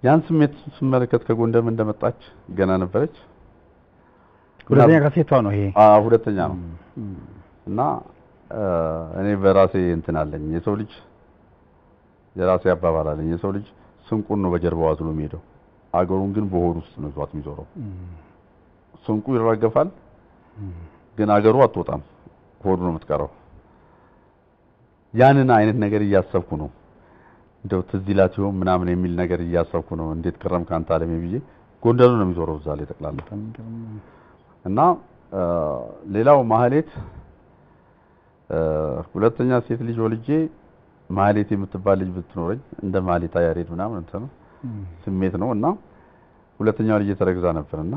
ያን ስሜት ስመለከት ከጎንደር እንደመጣች ገና ነበረች ሁለተኛ ካሴቷ ነው ይሄ ሁለተኛ ነው እና እኔ በራሴ እንትን አለኝ የሰው ልጅ የራሴ አባባል አለኝ የሰው ልጅ ስንቁን ነው በጀርባው አዝሎ የሚሄደው አገሩን ግን በሆድ ውስጥ ነው ይዟት የሚዞረው ስንቁ ይረገፋል ግን አገሩ አትወጣም ሆዱ ነው የምትቀረው ያንን አይነት ነገር እያሰብኩ ነው እንደው ትዝ ይላት ይሆን ምናምን የሚል ነገር እያሰብኩ ነው እንዴት ከረም ካንተ አለሜ ብዬ ጎንደሩ ነው የሚዞረው እዛ ላይ ተቀላለ እና ሌላው ማህሌት ሁለተኛ ሴት ልጅ ወልጄ ማህሌት የምትባል ልጅ ብትኖረኝ እንደ ማህሌት ያሬድ ምናምን እንትን ስሜት ነው እና ሁለተኛው ልጅ ተረግዛ ነበርና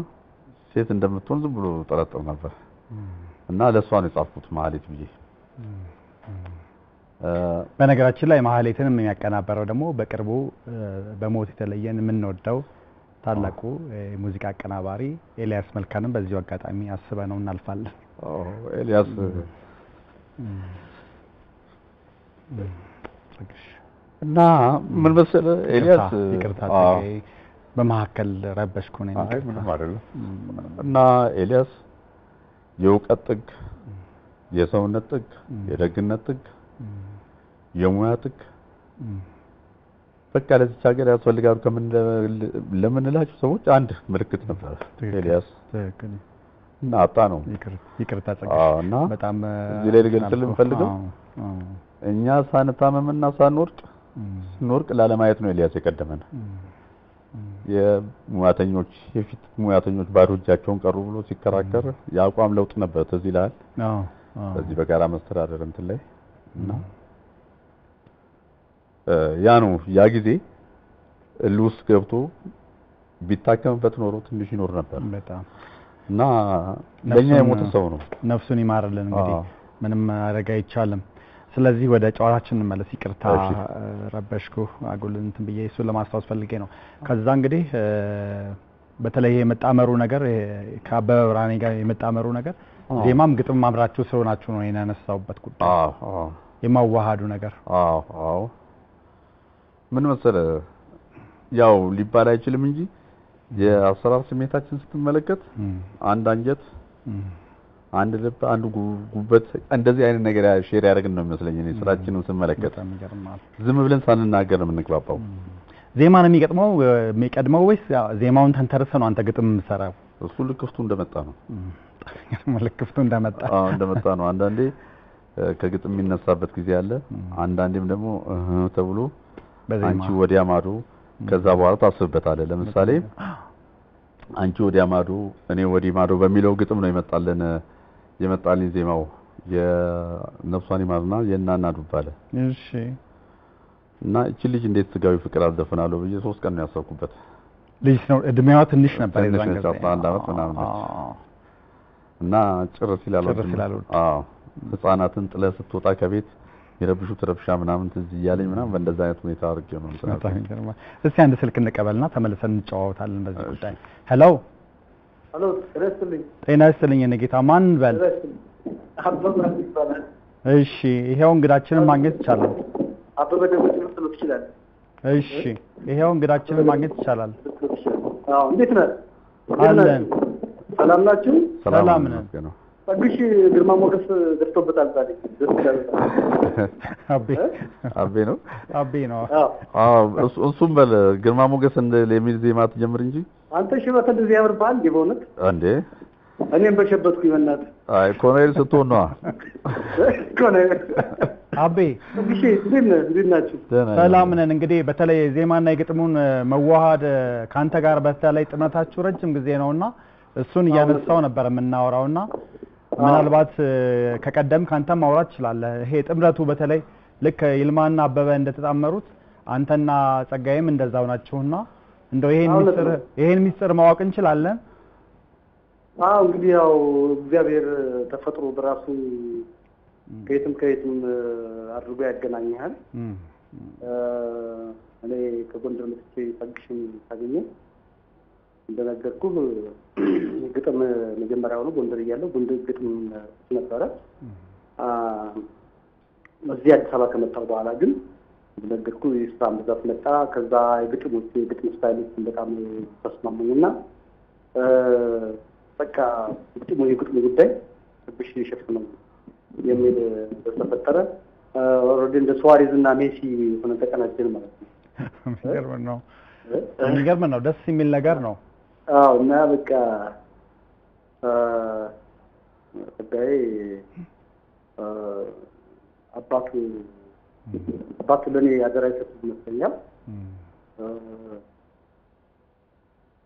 ሴት እንደምትሆን ዝም ብሎ ጠረጠር ነበር እና ለሷ ነው የጻፍኩት ማህሌት ብዬ በነገራችን ላይ ማህሌትንም የሚያቀናበረው ደግሞ በቅርቡ በሞት የተለየን የምንወደው ታላቁ ሙዚቃ አቀናባሪ ኤልያስ መልካንም በዚሁ አጋጣሚ አስበነው እናልፋለን ኤልያስ እና ምን መሰለህ ኤልያስ ይቅርታ በመሐከል ረበሽኩ ነው ምንም አይደለም እና ኤልያስ የእውቀት ጥግ የሰውነት ጥግ የደግነት ጥግ የሙያ ጥግ በቃ ለዚህ ሀገር ያስፈልጋሉ ለምንላቸው ሰዎች አንድ ምልክት ነበር ኤልያስ እና አጣ ነው ይቅርታ ፀጋየ በጣም እዚህ ላይ ልገልጽልህ የምፈልገው እኛ ሳንታመምና ስንወርቅ ላለማየት ነው ኤልያስ የቀደመን የሙያተኞች የፊት ሙያተኞች ባዶ እጃቸውን ቀሩ ብሎ ሲከራከር ያቋም ለውጥ ነበር ትዝ ይላል በዚህ በጋራ መስተዳደር እንትን ላይ እና ያ ነው ያ ጊዜ ሉስ ገብቶ ቢታከምበት ኖሮ ትንሽ ይኖር ነበር በጣም እና ለኛ የሞተ ሰው ነው ነፍሱን ይማርልን እንግዲህ ምንም ማድረግ አይቻልም ስለዚህ ወደ ጨዋታችን እንመለስ ይቅርታ ረበሽኩ አጉል እንትን ብዬ እሱ ለማስታወስ ፈልጌ ነው ከዛ እንግዲህ በተለይ የመጣመሩ ነገር ከአበበ ብርሃኔ ጋር የመጣመሩ ነገር ዜማም ግጥም ማምራችሁ ሰው ናችሁ ነው የነሳውበት ጉዳይ የማዋሃዱ ነገር አዎ ምን መሰለህ ያው ሊባል አይችልም እንጂ የአሰራር ስሜታችን ስትመለከት አንድ አንጀት አንድ ልብ አንድ ጉበት እንደዚህ አይነት ነገር ሼር ያደርግን ነው የሚመስለኝ እኔ ስራችንን ስመለከት ዝም ብለን ሳንናገር ነው የምንግባባው ዜማን የሚቀድመው ወይስ ዜማውን ተንተርሰ ነው አንተ ግጥም የምትሰራው እሱ ልክፍቱ እንደመጣ ነው ልክፍቱ እንደመጣ ነው አንዳንዴ ከግጥም የሚነሳበት ጊዜ አለ አንዳንዴም ደግሞ ተብሎ አንቺ ወዲያ ማዶ ከዛ በኋላ ታስብበታለህ ለምሳሌ አንቺ ወዲያ ማዶ እኔ ወዲ ማዶ በሚለው ግጥም ነው የመጣልኝ ዜማው የነፍሷን ይማርና የናና ዱባለ እሺ እና እቺ ልጅ እንዴት ስጋዊ ፍቅር አልዘፈናለሁ ብዬ 3 ቀን ነው ያሰብኩበት ልጅ ነው እድሜዋ ትንሽ ነበር የዛን ጊዜ 11 አመት ምናምን እና ጭርስ ይላል ህፃናትን ጥለ ስትወጣ ከቤት የረብሹት ረብሻ ምናምን ትዝ ይያለኝ ምናምን በእንደዛ አይነት ሁኔታ አድርጌው ነው እንሰራው እስቲ አንድ ስልክ እንቀበልና ተመልሰን እንጫወታለን በዚህ ጉዳይ ሄሎ ጤና ይስጥልኝ እኔ ጌታ ማን በል እሺ ይሄው እንግዳችንን ማግኘት ይቻላል አበበ ደቦጭ ልትሉ ይችላል እሺ ይሄው እንግዳችንን ማግኘት ይቻላል አዎ እንዴት ነህ አለን ሰላም ናችሁ ሰላም ነን ታግሽ ግርማ ሞገስ ደርሶበታል ዛሬ አቤ ነው አዎ እሱም በል ግርማ ሞገስ እንደ ለሚል ዜማ ትጀምር እንጂ አንተ ሽበት እንደዚህ ያምርብሃል በእውነት እንዴ እኔም በሸበትኩ ይመናት አይ ኮሎኔል ስትሆን ነው ኮሎኔል አቤ ታግሽ እንዴት ናችሁ ሰላም ነን እንግዲህ በተለይ ዜማና የግጥሙን መዋሃድ ካንተ ጋር በተለይ ጥናታችሁ ረጅም ጊዜ ነውና እሱን እያነሳው ነበር የምናወራውና ምናልባት ከቀደም ካንተ ማውራት ይችላል ይሄ ጥምረቱ በተለይ ልክ ይልማና አበበ እንደተጣመሩት አንተና ፀጋየም እንደዛው ናቸውና እንደው ይሄን ሚስጥር ማወቅ እንችላለን እንግዲህ ያው እግዚአብሔር ተፈጥሮ በራሱ ከየትም አድርጎ ያገናኛል እኔ ከጎንደር መጥቼ ታግሽኝ ታገኘ እንደነገርኩ ግጥም መጀመሪያው ነው ጎንደር እያለሁ ጎንደር ግጥም ነበረ እዚህ አዲስ አበባ ከመጣሁ በኋላ ግን እንደነገርኩ የስራ ብዛት መጣ ከዛ የግጥም ስታይሎች በጣም ተስማሙኝና በቃ የግጥሙ ጉዳይ ብሽ ይሸፍነው የሚል ተፈጠረ ኦልሬዲ እንደ ሱዋሬዝ እና ሜሲ ሆነ ተቀናጀን ማለት ነው የሚገርም ነው ደስ የሚል ነገር ነው እና በቃ ፀጋዬ አባቱ ለኔ ያደራይተት ይመስለኛል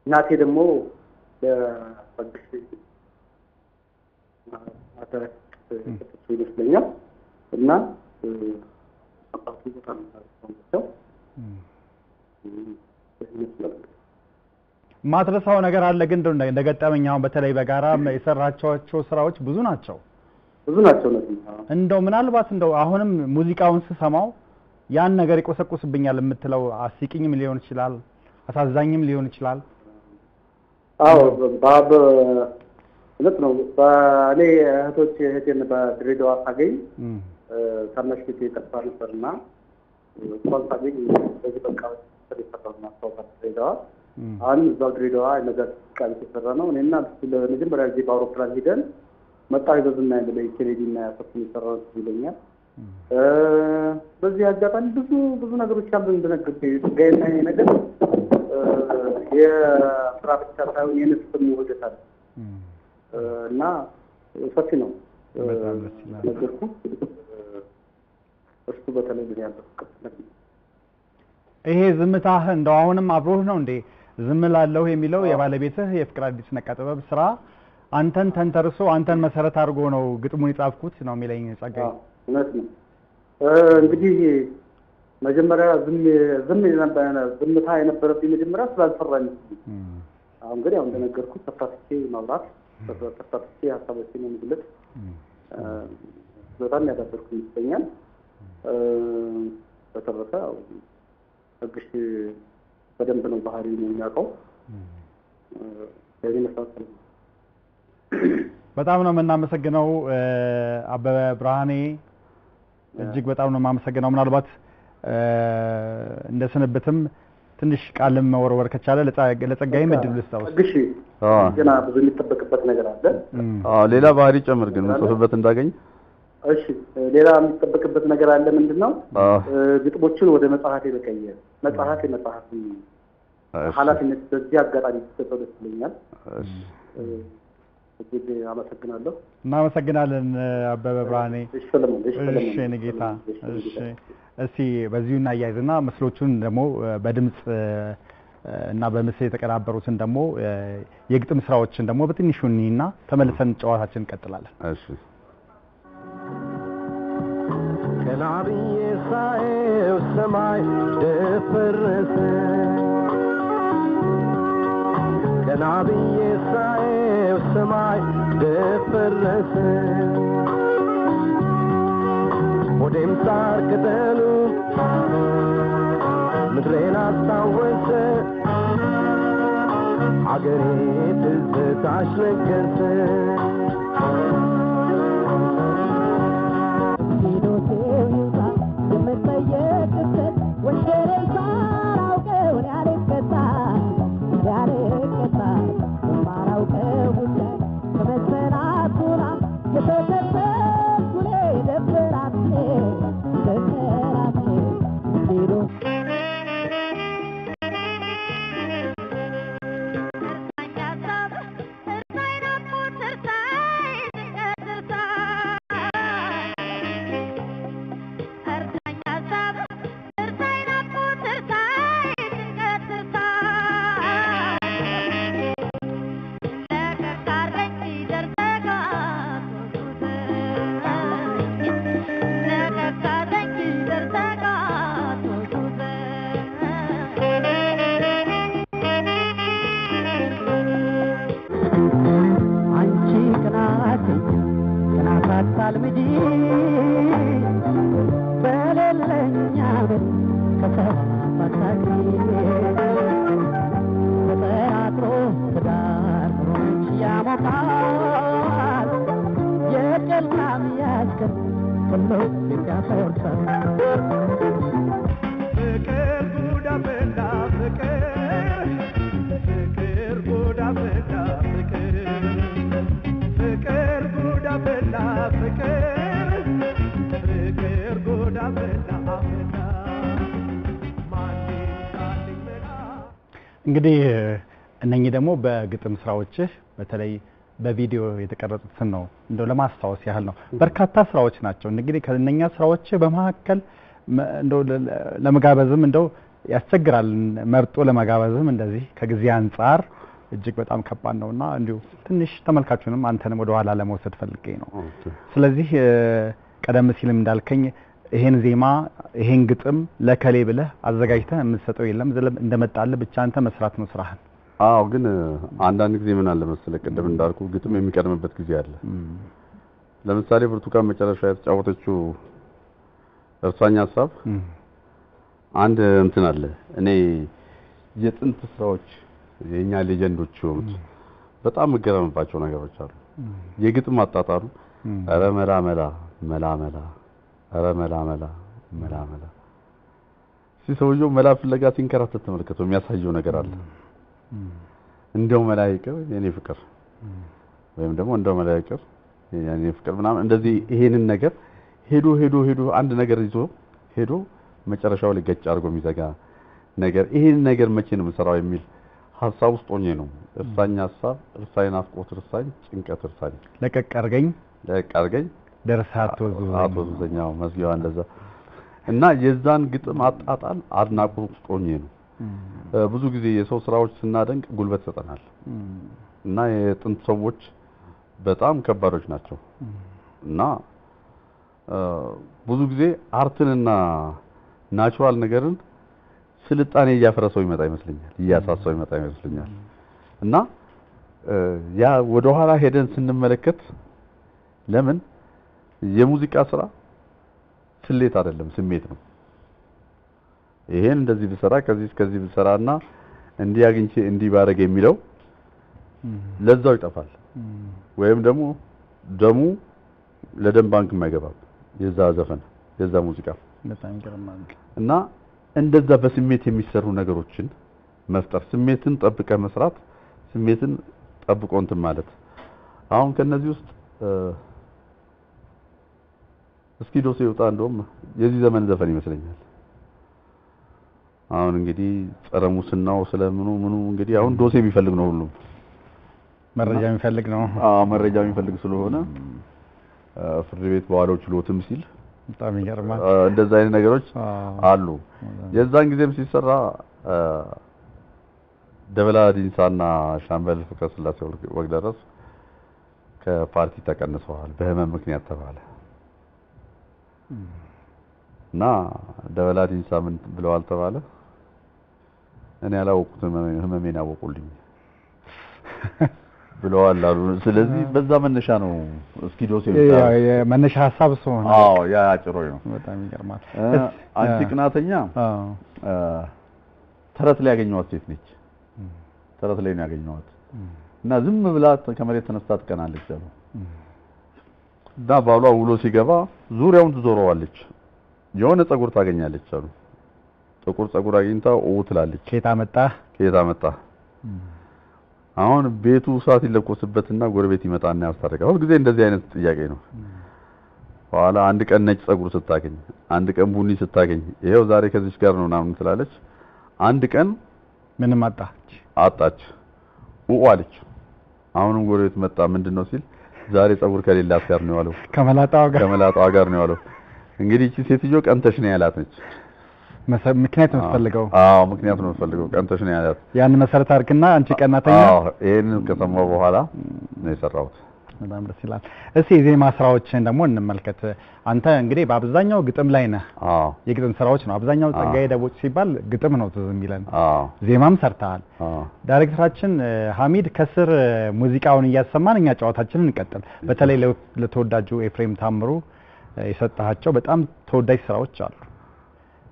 እናቴ ደግሞ ለፀጋዬ አደራይተት ይመስለኛል እና አባቱ በጣም ነው ማትረሳው ነገር አለ ግን እንደገጠመኛው በተለይ በጋራ የሰራቻቸው ስራዎች ብዙ ናቸው ነው እንደው ምናልባት እንደው አሁንም ሙዚቃውን ስሰማው ያን ነገር ይቆሰቁስብኛል የምትለው አስቂኝም ሊሆን ይችላል አሳዛኝም ሊሆን ይችላል ባብ እለት ነው ባኔ እህቴን በድሬዳዋ ሳገኝ ታናሽ ቤት የጠፋ ነበርና እንኳን ሳገኝ በዚህ በቃ ተደሰተና ድሬዳዋ አሁን እዛው ድሬዳዋ ነገር ቃል ተሰራ ነው እኔና ለመጀመሪያ ጊዜ በአውሮፕላን ሄደን መጣሁ በዝና ያለ ኬኔዲና ያሰፉኝ ሰራው ይለኛል በዚህ አጋጣሚ ብዙ ነገሮች አሉ እንደነገርኩ ፀጋየና ነገር የስራ ብቻ ሳይሆን የነፍስም ወደታል እና ሰፊ ነው ነገርኩ እሱ በተለይ ምን ያለው ይሄ ዝምታህ እንደው አሁንም አብሮህ ነው እንዴ ዝም ላለው የሚለው የባለቤትህ የፍቅር አዲስ ነቃጥበብ ስራ አንተን ተንተርሶ አንተን መሰረት አድርጎ ነው ግጥሙን ይጻፍኩት ነው የሚለኝ ፀጋዬ እውነት ነው እንግዲህ መጀመሪያ ዝምታ የነበረብኝ መጀመሪያ ስላልፈራኝ አሁን ግን ያው እንደነገርኩት ተፋትቼ ማውራት ተፋትቼ ሀሳቦችን መግለጽ በጣም ያዳበርኩ ይመስለኛል በተረፈ እግሽ በደንብ ነው ባህሪው ነው የሚያውቀው በጣም ነው የምናመሰግነው አበበ ብርሃኔ እጅግ በጣም ነው የማመሰግነው ምናልባት እንደሰነበትም ትንሽ ቃልም መወርወር ከቻለ ለፀጋዬም እድል ልስጣው እግሽ ገና ብዙ የሚጠበቅበት ነገር አለ ሌላ ባህሪ ጨምር ግን ጽፈበት እንዳገኝ እሺ ሌላ የሚጠበቅበት ነገር አለ ምንድነው ግጥሞችን ወደ መጽሐፍ የመቀየር መጽሐፍ ኃላፊነት በዚህ አጋጣሚ ተሰጥቶ ደስ ይለኛል እጅግ አመሰግናለሁ እናመሰግናለን አበበ ብርሃኔ እሺ ንጌታ እሺ በዚሁና አያይዝና መስሎቹን ደግሞ በድምጽ እና በምስል የተቀናበሩትን ደግሞ የግጥም ስራዎችን ደግሞ በትንሹ እንይና ተመልሰን ጨዋታችንን እንቀጥላለን እሺ ከናብዬ ሳየው ሰማይ ደፈረሰ ከናብዬ ሳየው ሰማይ ደፈረሰ ወዴም ሳር ቅጠሉ ምድሬን አስታወሰ አገሬ ትዝታሽ ነገሰ Artanya sabah, tersainapku tersain. አጥምጂ በሌለኛ ከሰፋታቂ ተጠራጥሮ ትዳር ሮች ያሞቃል የቀላም ያስከር ሁሉ ያፈርሳል ፍቅር ጉዳበላ ፍቅር ጉዳበላ ፍቅር ጉዳበላ ፍቅር ጉዳበላ እንግዲህ እነኚህ ደግሞ በግጥም ስራዎችህ በተለይ በቪዲዮ የተቀረጹትን ነው እንደው ለማስታወስ ያህል ነው በርካታ ስራዎች ናቸው እንግዲህ ከነኛ ስራዎች በመሐከል እንደው ለመጋበዝም እንደው ያስቸግራል መርጦ ለመጋበዝም እንደዚህ ከጊዜ አንፃር እጅግ በጣም ከባድ ነውና እንዲሁ ትንሽ ተመልካቹንም አንተንም ወደ ኋላ ለመውሰድ ፈልጌ ነው ስለዚህ ቀደም ሲልም እንዳልከኝ ይሄን ዜማ ይሄን ግጥም ለከሌ ብለህ አዘጋጅተህ የምትሰጠው የለም እንደመጣለ ብቻ አንተ መስራት ነው ስራህን አዎ ግን አንዳንድ ጊዜ ምን አለ መሰለህ ቀደም እንዳልኩ ግጥም የሚቀርምበት ጊዜ አለ ለምሳሌ ብርቱካን መጨረሻ የተጫወተችው እርሳኛ ሐሳብ አንድ እንትን አለ እኔ የጥንት ስራዎች የኛ ሌጀንዶች ሆኑት በጣም መገረምባቸው ነገሮች አሉ የግጥም አጣጣሩ አረ መላ መላ መላ መላ አረ መላ መላ መላ መላ ሲሰውየው መላ ፍለጋ ሲንከራተት ተመልከተው የሚያሳየው ነገር አለ እንደው መላእክት የኔ ፍቅር ወይም ደግሞ እንደው መላእክት የኔ ፍቅር ምናምን እንደዚህ ይሄንን ነገር ሄዶ አንድ ነገር ይዞ ሄዶ መጨረሻው ላይ ገጭ አድርጎ የሚዘጋ ነገር ይሄን ነገር መቼ ነው የምሰራው የሚል ሐሳብ ውስጥ ሆኜ ነው እርሳኝ ሐሳብ እርሳይን አፍቆት እርሳኝ ጭንቀት እርሳኝ ለቀቅ አርገኝ ደርሳት ወዙኛው መስጊያው እንደዛ እና የዛን ግጥም አጣጣል አድናቆት ውስጥ ሆኜ ነው ብዙ ጊዜ የሰው ስራዎች ስናደንቅ ጉልበት ሰጠናል እና የጥንት ሰዎች በጣም ከባዶች ናቸው እና ብዙ ጊዜ አርትንና ናቹራል ነገርን ስልጣኔ እያፈረሰው ይመጣ ይመስለኛል እና ያ ወደ ኋላ ሄደን ስንመለከት ለምን የሙዚቃ ስራ ስሌት አይደለም ስሜት ነው ይሄን እንደዚህ ብሰራ ከዚህ ብሰራና እንዲህ አግኝቼ እንዲህ ባረግ የሚለው ለዛው ይጠፋል ወይም ደግሞ ደሙ ለደም ባንክ የማይገባም የዛ ዘፈን የዛ ሙዚቃ በጣም ይገርማል እና እንደዛ በስሜት የሚሰሩ ነገሮችን መፍጠር ስሜትን ጠብቀ መስራት ስሜትን ጠብቆ እንትን ማለት አሁን ከነዚህ ውስጥ እስኪ ዶሴ ይውጣ እንደውም የዚህ ዘመን ዘፈን ይመስለኛል አሁን እንግዲህ ጸረ ሙስናው ስለምኑ እንግዲህ አሁን ዶሴ የሚፈልግ ነው ሁሉም መረጃ የሚፈልግ ነው መረጃ የሚፈልግ ስለሆነ ፍርድ ቤት በዋለው ችሎትም ሲል በጣም ይገርማል እንደዛ አይነት ነገሮች አሉ የዛን ጊዜም ሲሰራ ደበላ ዲንሳና ሻምበል ፍቅረ ስላሴ ወግደረስ ከፓርቲ ተቀንሰዋል በህመም ምክንያት ተባለ እና ደበላ ዲንሳ ምን ብለዋል ተባለ እኔ ያላወቁት ህመሜን ያወቁልኝ ብለዋል አሉ ስለዚህ በዛ መነሻ ነው እስኪ ዶሴ ይጣ የመነሻ ሐሳብ ሆነ ያ አጭሮይ ነው በጣም ይገርማል አንቺ ቅናተኛ ተረት ላይ ያገኘዋት ሴት ነች ተረት ላይ ነው ያገኘዋት እና ዝም ብላ ከመሬት ተነስታ ትቀናለች አሉ እና ባሏ ውሎ ሲገባ ዙሪያውን ትዞረዋለች የሆነ ጸጉር ታገኛለች አሉ ጥቁር ጸጉር አግኝታ ትላለች ከየት አመጣ አሁን ቤቱ ሰዓት ይለቆስበትና ጎረቤት ይመጣና ያስታርቃል ሁሉ ጊዜ እንደዚህ አይነት ጥያቄ ነው በኋላ አንድ ቀን ነጭ ጸጉር ስታገኝ አንድ ቀን ቡኒ ስታገኝ ይሄው ዛሬ ከዚህ ጋር ነው ናምን ትላለች አንድ ቀን ምንም አጣች አለች አሁንም ጎረቤት መጣ ምንድነው ሲል ዛሬ ጸጉር ከሌላት ጋር ነው ያለው ከመላጣው ጋር ነው ያለው እንግዲህ እቺ ሴትዮ ቀንተሽ ነው ያላት ነች ምክንያት ነው ፈልገው ምክንያት ነው ፈልገው ቀንተሽ ነው ያላት ያን መሰረት አርክና አንቺ ቀናተኛ ይሄንን ከሰማው በኋላ ነው የሰራሁት በጣም ደስ ይላል። እስቲ የዜማ ስራዎችን ደግሞ እንመልከት። አንተ እንግዲህ በአብዛኛው ግጥም ላይ ነህ። የግጥም ስራዎች ነው አብዛኛው። ፀጋየ ደቦጭ ሲባል ግጥም ነው ትዝ የሚለን። ዜማም ሰርተሃል። ዳይሬክተራችን ሐሚድ ከስር ሙዚቃውን እያሰማን እኛ ጨዋታችንን እንቀጥል። በተለይ ለተወዳጁ ኤፍሬም ታምሩ የሰጣቸው በጣም ተወዳጅ ስራዎች አሉ።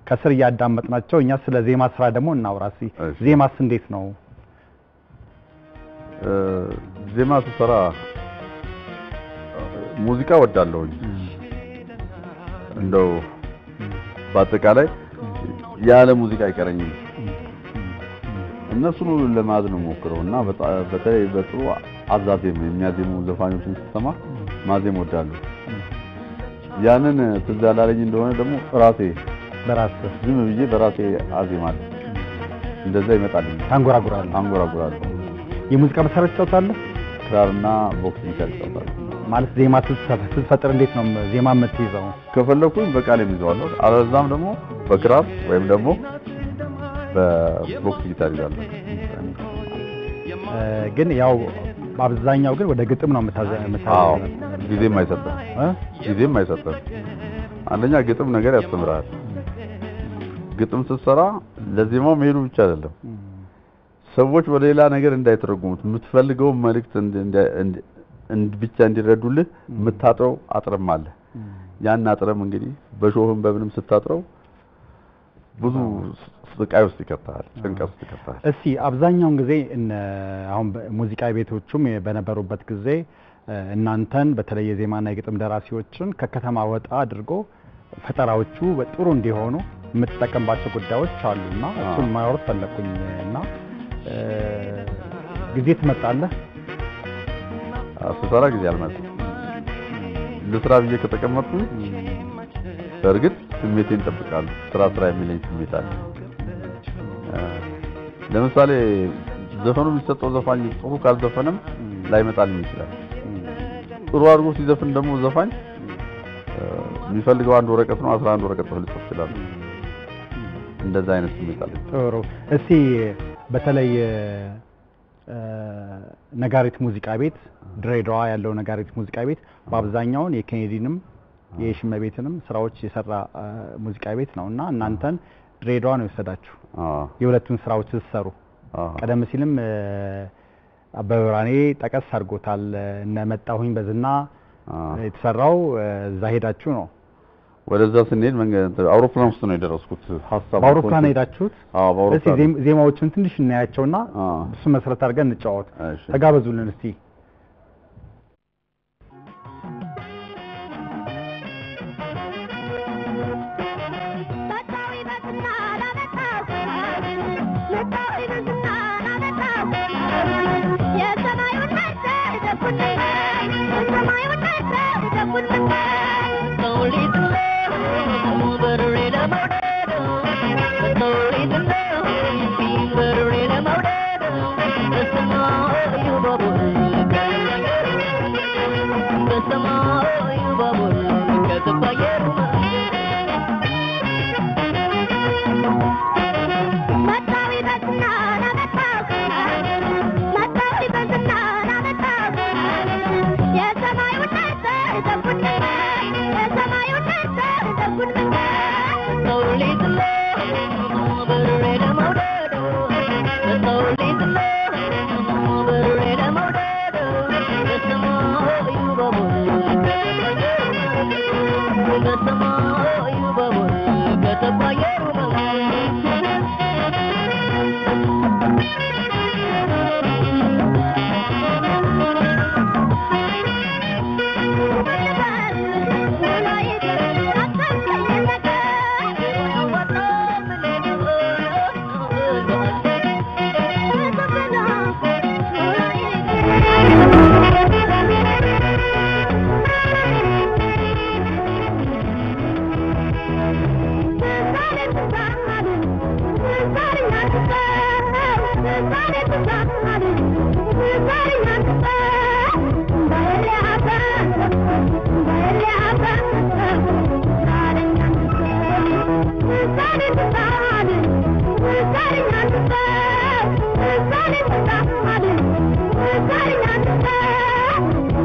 ከስር እያዳመጥናቸው እኛ ስለ ዜማ ስራ ደግሞ እናውራ። ዜማስ እንዴት ነው? ዜማ ስሰራ ሙዚቃ ወዳለሁ እንደው በአጠቃላይ ያለ ሙዚቃ አይቀረኝም። እነሱን ለማዝ ነው ሞክረውና በተለይ በጥሩ አዛዜም የሚያዜሙ ዘፋኞችን ስሰማ ማዜም ወዳለሁ። ያንን ትዝ ያላለኝ እንደሆነ ደግሞ በራሴ ዝም ብዬ በራሴ አዜማለሁ። እንደዛ ይመጣልኝ። አንጎራጉራለሁ። የሙዚቃ መሳሪያ ትጫወታለህ? ክራርና ቦክስ ትጫወታለህ? ማለት ዜማ ስትፈጥር እንዴት ነው ዜማ የምትይዘው? ከፈለኩኝ በቃል የሚይዘዋለሁ፣ አለዛም ደግሞ በክራር ወይም ደግሞ በቦክስ ጊታር ይዛለሁ። ግን ያው በአብዛኛው ግን ወደ ግጥም ነው የምታዘው። ጊዜም አይሰጥም። አንደኛ ግጥም ነገር ያስተምራል። ግጥም ስትሰራ ለዜማው መሄዱ ብቻ አይደለም፣ ሰዎች ወደ ሌላ ነገር እንዳይተረጉሙት የምትፈልገው መልእክት ብቻ እንዲረዱልህ የምታጥረው አጥርም አለ። ያን አጥርም እንግዲህ በሾህም በምንም ስታጥረው ብዙ ስቃይ ውስጥ ይከታል፣ ጭንቀት ውስጥ ይከታል። እስቲ አብዛኛውን ጊዜ አሁን ሙዚቃ ቤቶቹም በነበሩበት ጊዜ እናንተን በተለይ የዜማና የግጥም ደራሲዎችን ከከተማ ወጣ አድርጎ ፈጠራዎቹ ጥሩ እንዲሆኑ የምትጠቀምባቸው ጉዳዮች አሉና እሱን ማውራት ፈለኩኝና ጊዜ ትመጣለህ? ስሰራ ጊዜ አልመጣም። ለስራ ብዬ ከተቀመጥኩኝ በእርግጥ ስሜቴን እጠብቃለሁ። ስራ የሚለኝ ስሜት አለ። ለምሳሌ ዘፈኑ የሚሰጠው ዘፋኝ ጥሩ ካልዘፈነም ላይመጣልኝ ይችላል። ጥሩ አድርጎ ሲዘፍን ደግሞ ዘፋኝ የሚፈልገው አንድ ወረቀት ነው 11 ወረቀት ሊጽፍ ይችላል። እንደዛ አይነት ስሜት አለ። ጥሩ። እስቲ በተለይ ነጋሪት ሙዚቃ ቤት ድሬዳዋ ያለው ነጋሪት ሙዚቃ ቤት በአብዛኛው የኬኔዲንም የሽመቤትንም ስራዎች የሰራ ሙዚቃ ቤት ነውና እናንተን ድሬዳዋ ነው የወሰዳችሁ የሁለቱን ስራዎች ሲሰሩ። ቀደም ሲልም አበበራኔ ጠቀስ አድርጎታል። እነ መጣሁኝ በዝና የተሰራው እዛ ሄዳችሁ ነው። ወደዛ ስንሄድ መንገድ አውሮፕላን ውስጥ ነው የደረስኩት። ሐሳብ በአውሮፕላን ሄዳችሁት? አዎ በአውሮፕላን። እስቲ ዜማዎችን ትንሽ እናያቸውና እሱ መሰረት አድርገን እንጫወት። ተጋበዙልን እስቲ።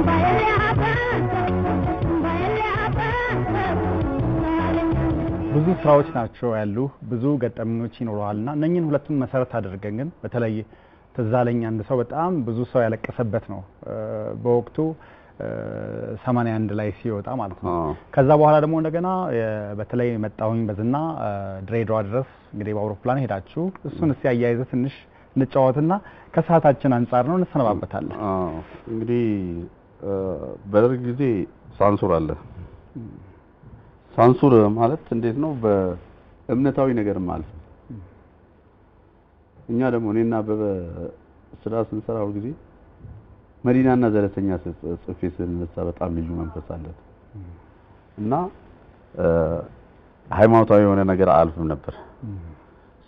Bye. ስራዎች ናቸው ያሉ ብዙ ገጠመኞች ይኖራልና እነኚህን ሁለቱን መሰረት አድርገን ግን በተለይ ተዛለኛ አንድ ሰው በጣም ብዙ ሰው ያለቀሰበት ነው በወቅቱ 81 ላይ ሲወጣ ማለት ነው ከዛ በኋላ ደግሞ እንደገና በተለይ መጣሁኝ በዝና ድሬዳዋ ድረስ እንግዲህ በአውሮፕላን ሄዳችሁ እሱን ሲያያይዘ ትንሽ እንጫወትና ከሰዓታችን አንፃር ነው እንሰነባበታለን እንግዲህ በደርግ ጊዜ ሳንሱር አለ ሳንሱር ማለት እንዴት ነው በእምነታዊ ነገር ማለት እኛ ደግሞ እኔና በስራ ስንሰራው ጊዜ መዲናና ዘለተኛ ጽፌ ስንነሳ በጣም ልዩ መንፈስ አለ እና ሃይማኖታዊ የሆነ ነገር አልፍም ነበር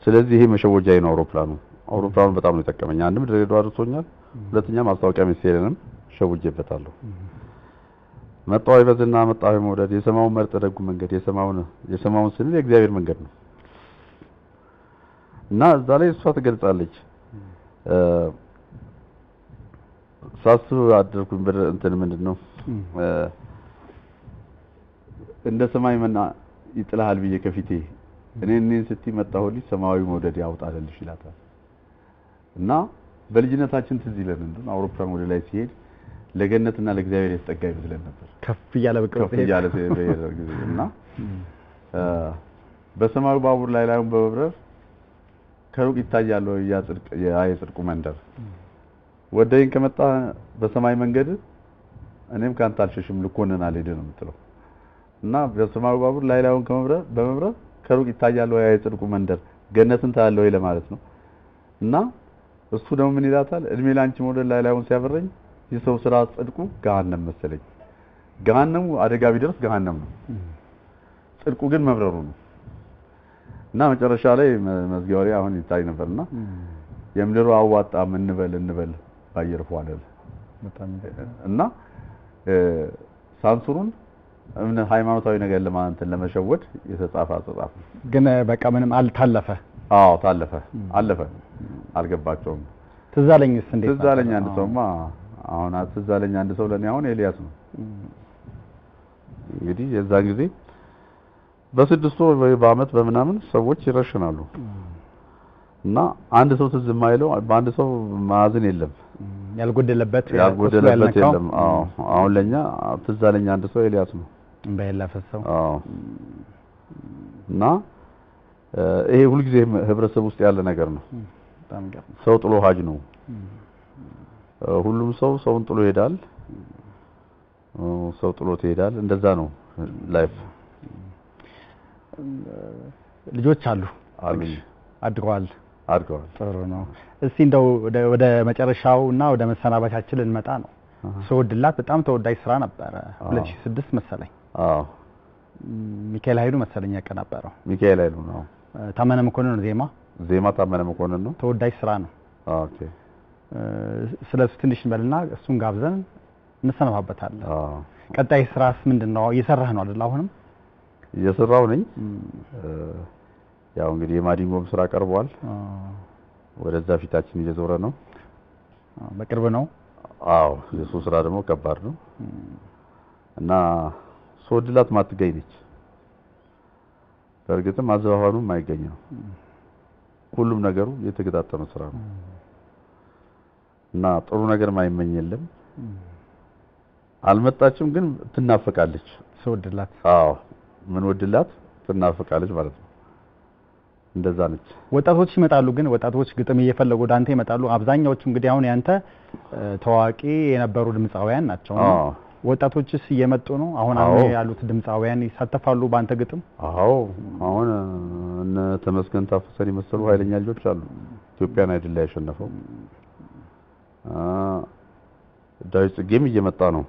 ስለዚህ ይሄ መሸወጃዬ ነው አውሮፕላኑ በጣም ነው የጠቀመኝ አንድም ድሬዳዋ አድርሶኛል ሁለተኛ ማስታወቂያ ሚኒስቴርንም ሸውጄበታለሁ መጣሁ በዝና መጣሁ መውደድ የሰማውን መርጥ ደጉ መንገድ የሰማውን ስንል የእግዚአብሔር መንገድ ነው እና እዛ ላይ እሷ ትገልጻለች ሳስብ አደረኩኝ እንትን ምንድነው እንደ ሰማይ መና ይጥላል ብዬ ከፊቴ እኔን ስትይ መጣሁልኝ ሰማያዊ መውደድ ያውጣልልሽ ይላታል እና በልጅነታችን ትዝ ይለን እንደው አውሮፕላን ወደ ላይ ሲሄድ ለገነትና ለእግዚአብሔር የተጠጋይ ብለን ነበር ከፍ ያለ እና በሰማዩ ባቡር ላይ በመብረር ከሩቅ ይታያል የጽድቁ መንደር ወደይን ከመጣ በሰማይ መንገድ እኔም ካንተ አልሸሽም ልኮነና ልሄድ ነው የምትለው እና በሰማዩ ባቡር ላይ በመብረር ከሩቅ ይታያል የጽድቁ መንደር ገነትን ታያለው ለማለት ነው እና እሱ ደግሞ ምን ይላታል እድሜ ላንቺ ሞዴል ላይላውን ሲያበረኝ የሰው ስራ ጽድቁ ገሃነም መሰለኝ ገሃነሙ አደጋ ቢደርስ ገሃነም ነው ጽድቁ ግን መብረሩ ነው እና መጨረሻ ላይ መዝጊያው ላይ አሁን ይታይ ነበርና የምድሩ አዋጣ እንበል ባየር ፏለል በጣም እና ሳንሱሩን እምን ሃይማኖታዊ ነገር ለመሸወድ የተጻፈ አጻጻፍ ግን በቃ ምንም አልታለፈ ታለፈ አለፈ አልገባቸውም ትዛለኝስ እንዴት ትዛለኛ አንድ ሰውማ አሁን ትዛለኛ አንድ ሰው ለኔ አሁን ኤልያስ ነው እንግዲህ የዛ ጊዜ በስድስት ወር ወይ በአመት በመናምን ሰዎች ይረሽናሉ እና አንድ ሰው ትዝ የማይለው በአንድ ሰው ማዝን የለም ያልጎደለበት የለም አሁን ለኛ ትዛለኛ አንድ ሰው ኤልያስ ነው በየላፈሰው እና ይሄ ሁሉ ጊዜ ህብረተሰብ ውስጥ ያለ ነገር ነው በጣም ገርም ሰው ጥሎ ሀጅ ነው ሁሉም ሰውን ጥሎ ይሄዳል ሰው ጥሎ ይሄዳል እንደዛ ነው ላይፍ ልጆች አሉ አድገዋል ጥሩ ነው እስቲ እንደው ወደ መጨረሻውና ወደ መሰናበቻችን ልንመጣ ነው ሰውድላት በጣም ተወዳጅ ስራ ነበር 2006 መሰለኝ ሚካኤል ኃይሉ መሰለኝ ያቀናበረው ሚካኤል ኃይሉ ነው ታመነ መኮንን ዜማ ታመነ መኮንን ነው ተወዳጅ ስራ ነው ኦኬ ስለሱ ትንሽ እንበልና እሱን ጋብዘን እንሰናባበታለን ቀጣይ ስራስ ምንድነው እየሰራህ ነው አይደል አሁንም እየሰራው ነኝ ያው እንግዲህ የማዲንጎም ስራ ቀርቧል ወደዛ ፊታችን እየዞረ ነው በቅርብ ነው የሱ ስራ ደግሞ ከባድ ነው እና ሶድላት ማትገኝ ነች በእርግጥም አዘዋዋኑ ማይገኝ ነው ሁሉም ነገሩ የተገጣጠመ ስራ ነው እና ጥሩ ነገር ማይመኝ የለም አልመጣችም ግን ትናፈቃለች ሶድላት ምን ወድላት ትናፈቃለች ማለት ነው እንደዛ ነች ወጣቶች ይመጣሉ ግን ወጣቶች ግጥም እየፈለጉ ዳንተ ይመጣሉ አብዛኛዎቹ እንግዲህ አሁን ያንተ ታዋቂ የነበሩ ድምጻውያን ናቸው ወጣቶችስ እየመጡ ነው አሁን ያሉት ድምጻውያን ይሳተፋሉ ባንተ ግጥም አሁን እነ ተመስገን ታፈሰን ይመስሉ ኃይለኛ ልጆች አሉ ኢትዮጵያን አይደል ያሸነፈው ዳዊት ጽጌም እየመጣ ነው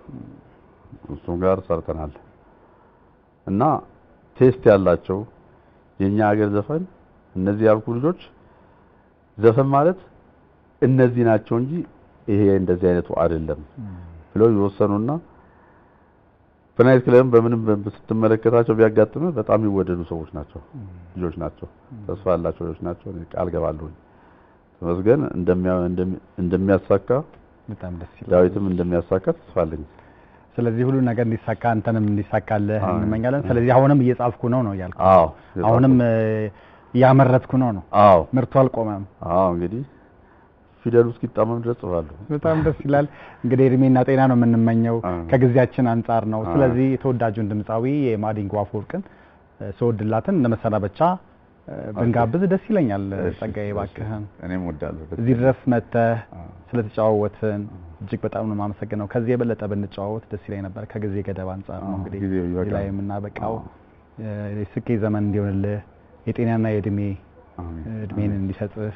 እሱም ጋር ሰርተናል እና ቴስት ያላቸው የኛ ሀገር ዘፈን እነዚህ ያልኩ ልጆች ዘፈን ማለት እነዚህ ናቸው እንጂ ይሄ እንደዚህ አይነቱ አይደለም ብለው ይወሰኑና በናይት ክለብ በምንም ስትመለከታቸው ቢያጋጥም በጣም ይወደዱ ሰዎች ናቸው ልጆች ናቸው ተስፋ ያላቸው ልጆች ናቸው ቃል ገባለሁ ተመስገን እንደሚያሳካ በጣም ደስ ይላል ዳዊትም እንደሚያሳካ ተስፋ አለኝ ስለዚህ ሁሉ ነገር እንዲሳካ አንተንም እንዲሳካልህ እንመኛለን ስለዚህ አሁንም እየጻፍኩ ነው ያልኩ አሁንም ያመረትኩ ነው ምርቱ አልቆመም እንግዲህ ፊደሉ እስኪጣመም ድረስ ጽፋለሁ በጣም ደስ ይላል እንግዲህ እድሜና ጤና ነው የምንመኘው ከግዚያችን አንፃር ነው ስለዚህ ተወዳጁን ድምጻዊ የማዲንጎ አፈወርቅን ሰውድላትን ለመሰናበቻ ብንጋብዝ ደስ ይለኛል ፀጋየ ባክህን እኔም ወዳለሁ እዚህ ድረስ መጥተህ ስለተጫወትን እጅግ በጣም ነው የማመሰግነው ከዚህ የበለጠ ብንጫወት ደስ ይለኝ ነበር ከጊዜ ገደብ አንፃር ነው እንግዲህ ላይ የምናበቃው የስኬት ዘመን እንዲሆንልህ የጤናና የእድሜን እንዲሰጥህ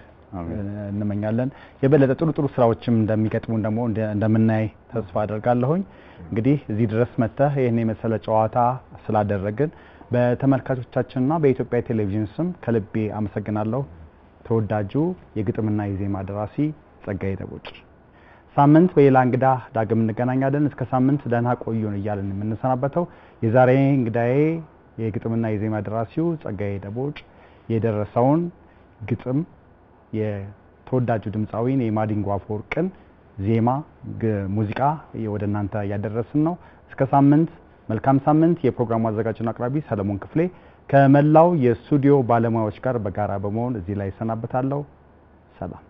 እንመኛለን የበለጠ ጥሩ ስራዎችም እንደሚገጥሙን ደግሞ እንደምናይ ተስፋ አደርጋለሁኝ እንግዲህ እዚህ ድረስ መጥተህ ይሄን የመሰለ ጨዋታ ስላደረግን በተመልካቾቻችንና በኢትዮጵያ ቴሌቪዥን ስም ከልቤ አመሰግናለሁ ተወዳጁ የግጥምና የዜማ ደራሲ ፀጋየ ደቦጭ ሳምንት በሌላ እንግዳ ዳግም እንገናኛለን እስከ ሳምንት ደህና ቆዩን እያልን የምንሰናበተው የዛሬ እንግዳዬ የግጥምና የዜማ ደራሲው ፀጋየ ደቦጭ የደረሰውን ግጥም የተወዳጁ ድምጻዊን የማዲንጎ አፈወርቅን ዜማ ሙዚቃ ወደ እናንተ ያደረስን ነው እስከ ሳምንት መልካም ሳምንት የፕሮግራሙ አዘጋጅና አቅራቢ ሰለሞን ክፍሌ ከመላው የስቱዲዮ ባለሙያዎች ጋር በጋራ በመሆን እዚህ ላይ ሰናበታለሁ ሰላም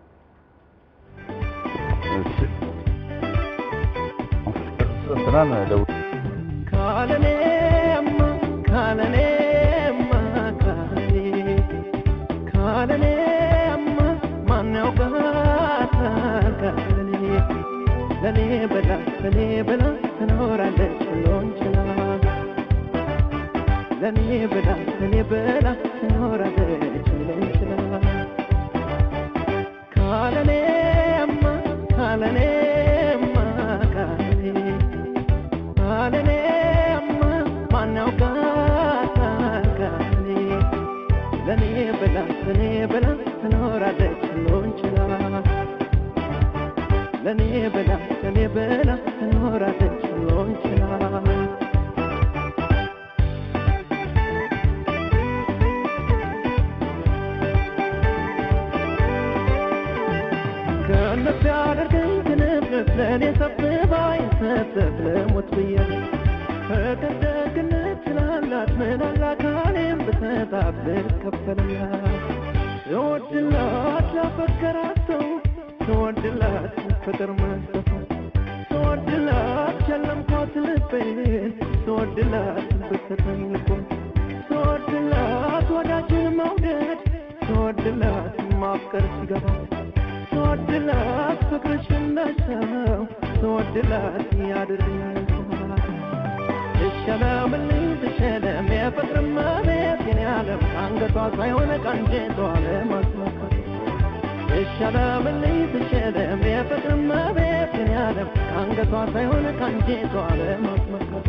ለኔ በላ ትኖራለች ሎንችላ ለኔ በላ ትኖራለች ሎንችላ ካለኔማ ማን ያውቃታል ካለኔ ለኔ በላ ትኖራለች ሎንችላ ለኔ በላ ትኖራለች ሎንችላ ገነት ያደርገኝ ትንፍንፍ ለኔ ሰብባይ ሰብሰብ ለሞት ብያለሁ ፍቅር ደግነት ስላላት ምን አላካኔም ብሰጣት ልከፈልላት ስወድላት ላፈቀራት ሰው ስወድላት ፍቅር መስጠት ስወድላት ሸለምኳት ልቤን ስወድላት ብትሰጠኝ ልቦን ስወድላት ወዳጅን መውደድ ስወድላት ማፍቀር ሲገባት ስወድላት ፍቅርሽን እንዳይሰው ስወድላት ያድርግኛል ትሸለምልኝ ትሸለም የፍቅር መቤት የኔ ዓለም አንገቷ ሳይሆን ቀንጀቷ ለማስመካት ትሸለምልኝ ትሸለም የፍቅር መቤት የኔ ዓለም አንገቷ ሳይሆን ቀንጀቷ ለማስመካት